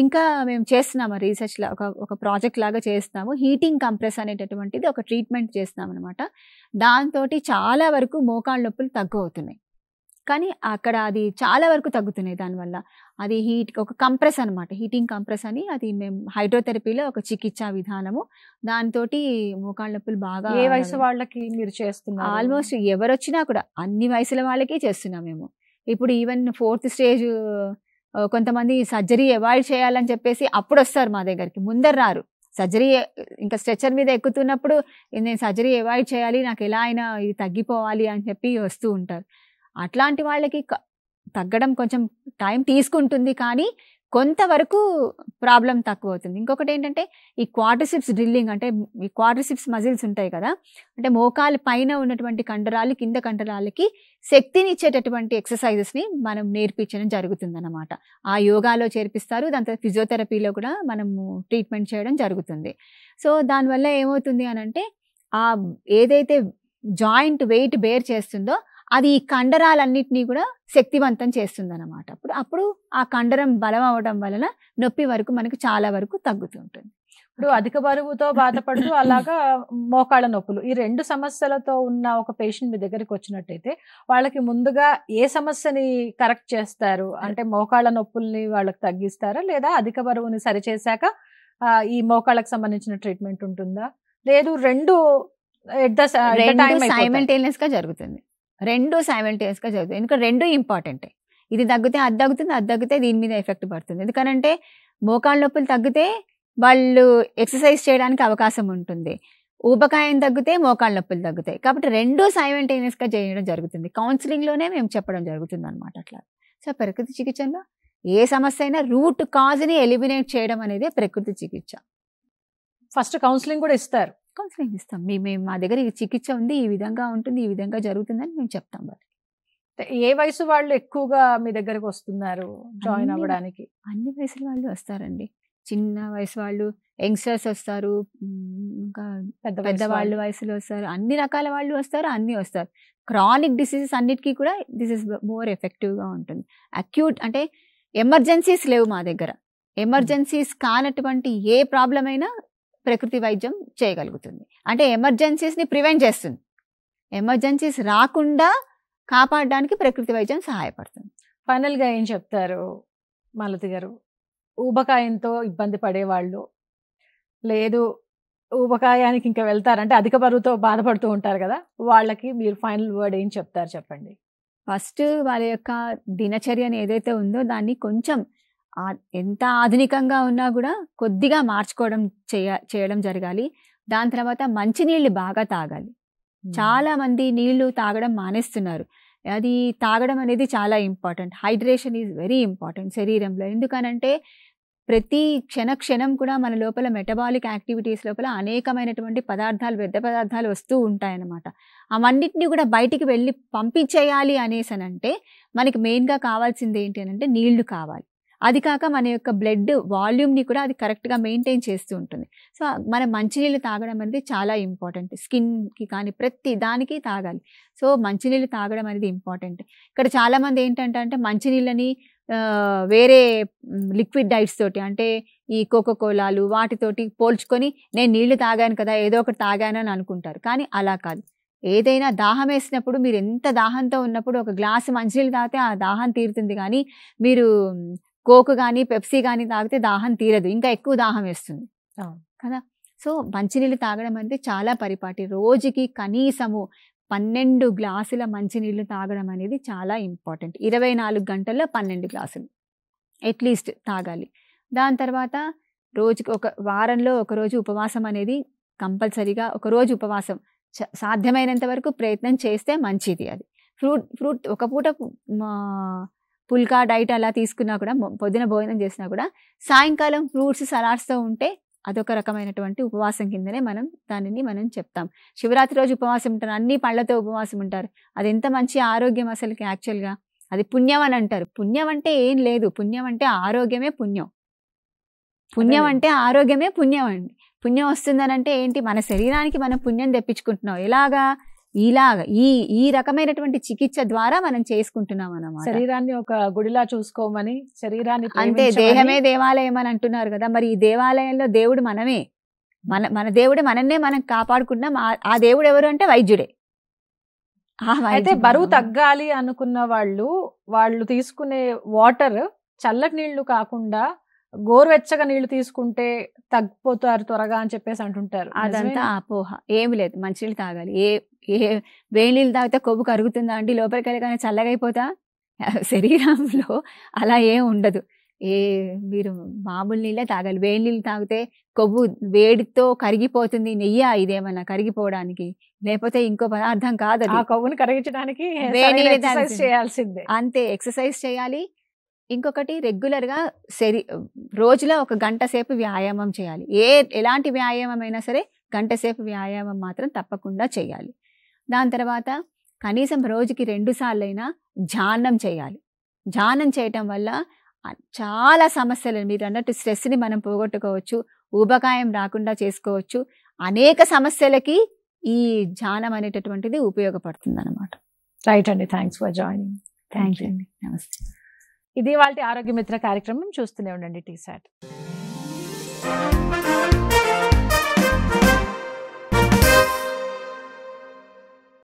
ఇంకా మేము చేస్తున్నాము రీసెర్చ్ ఒక ప్రాజెక్ట్ లాగా చేస్తున్నాము. హీటింగ్ కంప్రెస్ అనేటటువంటిది ఒక ట్రీట్మెంట్ చేస్తున్నాం అనమాట. దాంతో చాలా వరకు మోకాళ్ళ నొప్పులు తగ్గు అవుతున్నాయి. కానీ అక్కడ అది చాలా వరకు తగ్గుతున్నాయి దానివల్ల. అది ఒక కంప్రెస్ అనమాట, హీటింగ్ కంప్రెస్ అని. అది మేము హైడ్రోథెరపీలో ఒక చికిత్సా విధానము. దాంతో మోకాళ్ళ నొప్పులు బాగా. ఏ వయసు వాళ్ళకి మీరు చేస్తున్నారు? ఆల్మోస్ట్ ఎవరు వచ్చినా కూడా అన్ని వయసుల వాళ్ళకి చేస్తున్నాం మేము. ఇప్పుడు ఈవెన్ 4th స్టేజ్ కొంతమంది సర్జరీ అవాయిడ్ చేయాలని చెప్పేసి అప్పుడు వస్తారు మా దగ్గరికి, ముందర రారు. సర్జరీ ఇంకా స్ట్రెచర్ మీద ఎక్కుతున్నప్పుడు నేను సర్జరీ అవాయిడ్ చేయాలి, నాకు ఎలా అయినా ఇది తగ్గిపోవాలి అని చెప్పి వస్తూ ఉంటారు. అట్లాంటి వాళ్ళకి తగ్గడం కొంచెం టైం తీసుకుంటుంది, కానీ కొంతవరకు ప్రాబ్లం తక్కువ అవుతుంది. ఇంకొకటి ఏంటంటే ఈ క్వాడ్రిసిప్స్ డ్రిల్లింగ్, అంటే ఈ క్వాడ్రిసిప్స్ మజిల్స్ ఉంటాయి కదా, అంటే మోకాలు పైన ఉన్నటువంటి కండరాలు కింద కండరాలకి శక్తిని ఇచ్చేటటువంటి ఎక్సర్సైజెస్ని మనం నేర్పించడం జరుగుతుందన్నమాట. ఆ యోగాలో చేర్పిస్తారు, దాని తర్వాత ఫిజియోథెరపీలో కూడా మనము ట్రీట్మెంట్ చేయడం జరుగుతుంది. సో దానివల్ల ఏమవుతుంది అని అంటే ఆ ఏదైతే జాయింట్ వెయిట్ బేర్ చేస్తుందో అది ఈ కండరాలన్నింటినీ కూడా శక్తివంతం చేస్తుంది అన్నమాట. అప్పుడు ఆ కండరం బలం అవడం వలన నొప్పి వరకు మనకు చాలా వరకు తగ్గుతుంటుంది. ఇప్పుడు అధిక బరువుతో బాధపడుతూ అలాగా మోకాళ్ళ నొప్పులు, ఈ రెండు సమస్యలతో ఉన్న ఒక పేషెంట్ మీ దగ్గరికి వచ్చినట్టయితే వాళ్ళకి ముందుగా ఏ సమస్యని కరెక్ట్ చేస్తారు? అంటే మోకాళ్ళ నొప్పుల్ని వాళ్ళకి తగ్గిస్తారా, లేదా అధిక బరువుని సరిచేశాక ఈ మోకాళ్ళకి సంబంధించిన ట్రీట్మెంట్ ఉంటుందా? లేదు రెండు సైమల్టేనియస్ గా జరుగుతుంది. రెండు సైమల్టేనియస్ గా జరుగుతుంది. ఎందుకంటే రెండు ఇంపార్టెంటే. ఇది తగ్గితే అది తగ్గుతుంది, అది తగ్గితే దీని మీద ఎఫెక్ట్ పడుతుంది. ఎందుకంటే మోకాళ్ళ నొప్పులు తగ్గితే వాళ్ళు ఎక్సర్సైజ్ చేయడానికి అవకాశం ఉంటుంది, ఊబకాయం తగ్గితే మోకాళ్ళ నొప్పులు తగ్గుతాయి. కాబట్టి రెండు సైమల్టేనియస్ గా చేయడం జరుగుతుంది. కౌన్సిలింగ్ లోనే మేము చెప్పడం జరుగుతుంది అనమాట. అట్లా సో ప్రకృతి చికిత్సలో ఏ సమస్య అయినా రూట్ కాజ్ ని ఎలిమినేట్ చేయడం అనేది ప్రకృతి చికిత్స. ఫస్ట్ కౌన్సిలింగ్ కూడా ఇస్తారు? కౌన్సిలింగ్ ఇస్తాం. మేము మా దగ్గర ఈ చికిత్స ఉంది, ఈ విధంగా ఉంటుంది, ఈ విధంగా జరుగుతుందని మేము చెప్తాం. వాళ్ళకి ఏ వయసు వాళ్ళు ఎక్కువగా మీ దగ్గరకు వస్తున్నారు జాయిన్ అవ్వడానికి? అన్ని వయసుల వాళ్ళు వస్తారండి. చిన్న వయసు వాళ్ళు, యంగ్స్టర్స్ వస్తారు, ఇంకా పెద్దవాళ్ళు వయసులో వస్తారు, అన్ని రకాల వాళ్ళు వస్తారు, అన్ని వస్తారు. క్రానిక్ డిసీజెస్ అన్నిటికీ కూడా దిస్ ఇస్ మోర్ ఎఫెక్టివ్గా ఉంటుంది. అక్యూట్ అంటే ఎమర్జెన్సీస్ లేవు మా దగ్గర. ఎమర్జెన్సీస్ కానటువంటి ఏ ప్రాబ్లం అయినా ప్రకృతి వైద్యం చేయగలుగుతుంది. అంటే ఎమర్జెన్సీస్ని ప్రివెంట్ చేస్తుంది. ఎమర్జెన్సీస్ రాకుండా కాపాడడానికి ప్రకృతి వైద్యం సహాయపడుతుంది. ఫైనల్గా ఏం చెప్తారు మాలతి గారు? ఊబకాయంతో ఇబ్బంది పడేవాళ్ళు, లేదు ఊబకాయానికి ఇంకా వెళ్తారంటే అధిక బరువుతో బాధపడుతూ ఉంటారు కదా, వాళ్ళకి మీరు ఫైనల్ వర్డ్ ఏం చెప్తారు చెప్పండి. ఫస్ట్ వాళ్ళ యొక్క దినచర్యను ఏదైతే ఉందో దాన్ని కొంచెం ఎంత ఆధునికంగా ఉన్నా కూడా కొద్దిగా మార్చుకోవడం చేయడం జరగాలి. దాని తర్వాత మంచినీళ్ళు బాగా తాగాలి. చాలా మంది నీళ్లు తాగడం మానేస్తున్నారు. అది తాగడం అనేది చాలా important. Hydration is very important శరీరంలో. ఎందుకనంటే ప్రతి క్షణం కూడా మన లోపల మెటబాలిక్ యాక్టివిటీస్ లోపల అనేకమైనటువంటి పదార్థాలు, వ్యర్థ పదార్థాలు వస్తూ ఉంటాయన్నమాట. అవన్నిటిని కూడా బయటికి వెళ్ళి పంపించేయాలి అనేసనంటే మనకి మెయిన్గా కావాల్సింది ఏంటి అని అంటే నీళ్లు కావాలి. అది కాక మన యొక్క బ్లడ్ వాల్యూమ్ని కూడా అది కరెక్ట్గా మెయింటైన్ చేస్తూ ఉంటుంది. సో మన మంచినీళ్ళు తాగడం అనేది చాలా ఇంపార్టెంట్. స్కిన్కి కానీ ప్రతి దానికి తాగాలి. సో మంచినీళ్ళు తాగడం అనేది ఇంపార్టెంట్. ఇక్కడ చాలామంది ఏంటంటే మంచినీళ్ళని వేరే లిక్విడ్ డైట్స్ తోటి, అంటే ఈ కోకోకోలాలు వాటితోటి పోల్చుకొని నేను నీళ్లు తాగాను కదా, ఏదో ఒకటి తాగాను అని అనుకుంటారు. కానీ అలా కాదు. ఏదైనా దాహం వేసినప్పుడు, మీరు ఎంత దాహంతో ఉన్నప్పుడు ఒక గ్లాసు మంచినీళ్ళు తాగితే ఆ దాహం తీరుతుంది, కానీ మీరు కోక్ కానీ పెప్సీ కానీ తాగితే దాహం తీరదు, ఇంకా ఎక్కువ దాహం వేస్తుంది కదా. సో మంచినీళ్ళు తాగడం అనేది చాలా పరిపాటి. రోజుకి కనీసము 12 గ్లాసుల మంచినీళ్ళు తాగడం అనేది చాలా ఇంపార్టెంట్. 24 గంటల్లో 12 గ్లాసులు అట్లీస్ట్ తాగాలి. దాని తర్వాత రోజుకి వారంలో ఒకరోజు ఉపవాసం అనేది కంపల్సరీగా, ఒకరోజు ఉపవాసం సాధ్యమైనంత వరకు ప్రయత్నం చేస్తే మంచిది. అది ఫ్రూట్ ఒక పూట పుల్కా డైట్ అలా తీసుకున్నా కూడా, పొద్దున భోజనం చేసినా కూడా సాయంకాలం ఫ్రూట్స్ సలాడ్స్తో ఉంటే అదొక రకమైనటువంటి ఉపవాసం కిందనే దానిని మనం చెప్తాం. శివరాత్రి రోజు ఉపవాసం ఉంటారు, అన్ని పళ్ళతో ఉపవాసం ఉంటారు. అది ఎంత మంచి ఆరోగ్యం అసలుకి. యాక్చువల్గా అది పుణ్యం అని అంటారు. పుణ్యం అంటే ఏం లేదు, పుణ్యం అంటే ఆరోగ్యమే పుణ్యం. పుణ్యం అంటే ఆరోగ్యమే పుణ్యం అండి. పుణ్యం వస్తుందనంటే ఏంటి? మన శరీరానికి మనం పుణ్యం తెప్పించుకుంటున్నాం. ఎలాగా? ఇలాగా ఈ రకమైనటువంటి చికిత్స ద్వారా మనం చేసుకుంటున్నాం అన్నమాట. శరీరాన్ని ఒక గుడిలా చూసుకోమని, శరీరాన్ని అంటే దేహమే దేవాలయం అని అంటున్నారు కదా. మరి ఈ దేవాలయంలో దేవుడు మనమే. మన దేవుడు మనన్నే మనం కాపాడుకుంటున్నాం. ఆ దేవుడు ఎవరు అంటే వైద్యుడే. అయితే బరువు తగ్గాలి అనుకున్న వాళ్ళు తీసుకునే వాటర్ చల్లటి నీళ్లు కాకుండా గోరువెచ్చగా నీళ్లు తీసుకుంటే తగ్గిపోతారు త్వరగా అని చెప్పేసి అంటుంటారు. అదంతా అపోహ. ఏమి లేదు, మంచినీళ్ళు తాగాలి. వేడి నీళ్ళు తాగితే కొవ్వు కరుగుతుందా అండి? లోపలికి వెళ్ళగానే చల్లగా అయిపోతా? శరీరంలో అలా ఏం ఉండదు. మీరు మామూలు నీళ్ళే తాగాలి. వేడి నీళ్ళు తాగితే కొవ్వు వేడితో కరిగిపోతుంది. నెయ్యి ఇదేమన్నా కరిగిపోవడానికి, లేకపోతే ఇంకో పదార్థం కాదు ఆ అది. కొవ్వును కరిగించడానికి వేడి సరైన నీళ్ళు exercise తాగాల్సిందే. చేయాల్సిందే. అంతే, ఎక్సర్సైజ్ చేయాలి. ఇంకొకటి రెగ్యులర్గా రోజులో 1 గంట సేపు వ్యాయామం చేయాలి. ఎలాంటి వ్యాయామం అయినా సరే గంట సేపు వ్యాయామం మాత్రం తప్పకుండా చేయాలి. దాని తర్వాత కనీసం రోజుకి 2 సార్లైనా ధ్యానం చేయాలి. ధ్యానం చేయటం వల్ల చాలా సమస్యలు, మీరు అన్నట్టు స్ట్రెస్ని మనం పోగొట్టుకోవచ్చు, ఊబకాయం రాకుండా చేసుకోవచ్చు. అనేక సమస్యలకి ఈ ధ్యానం అనేటటువంటిది ఉపయోగపడుతుంది అనమాట. రైట్ అండి, thanks for joining. Thank you అండి, నమస్తే. ఇది వాళ్ళ ఆరోగ్య మిత్ర కార్యక్రమం. చూస్తూనే ఉండండి TSAT.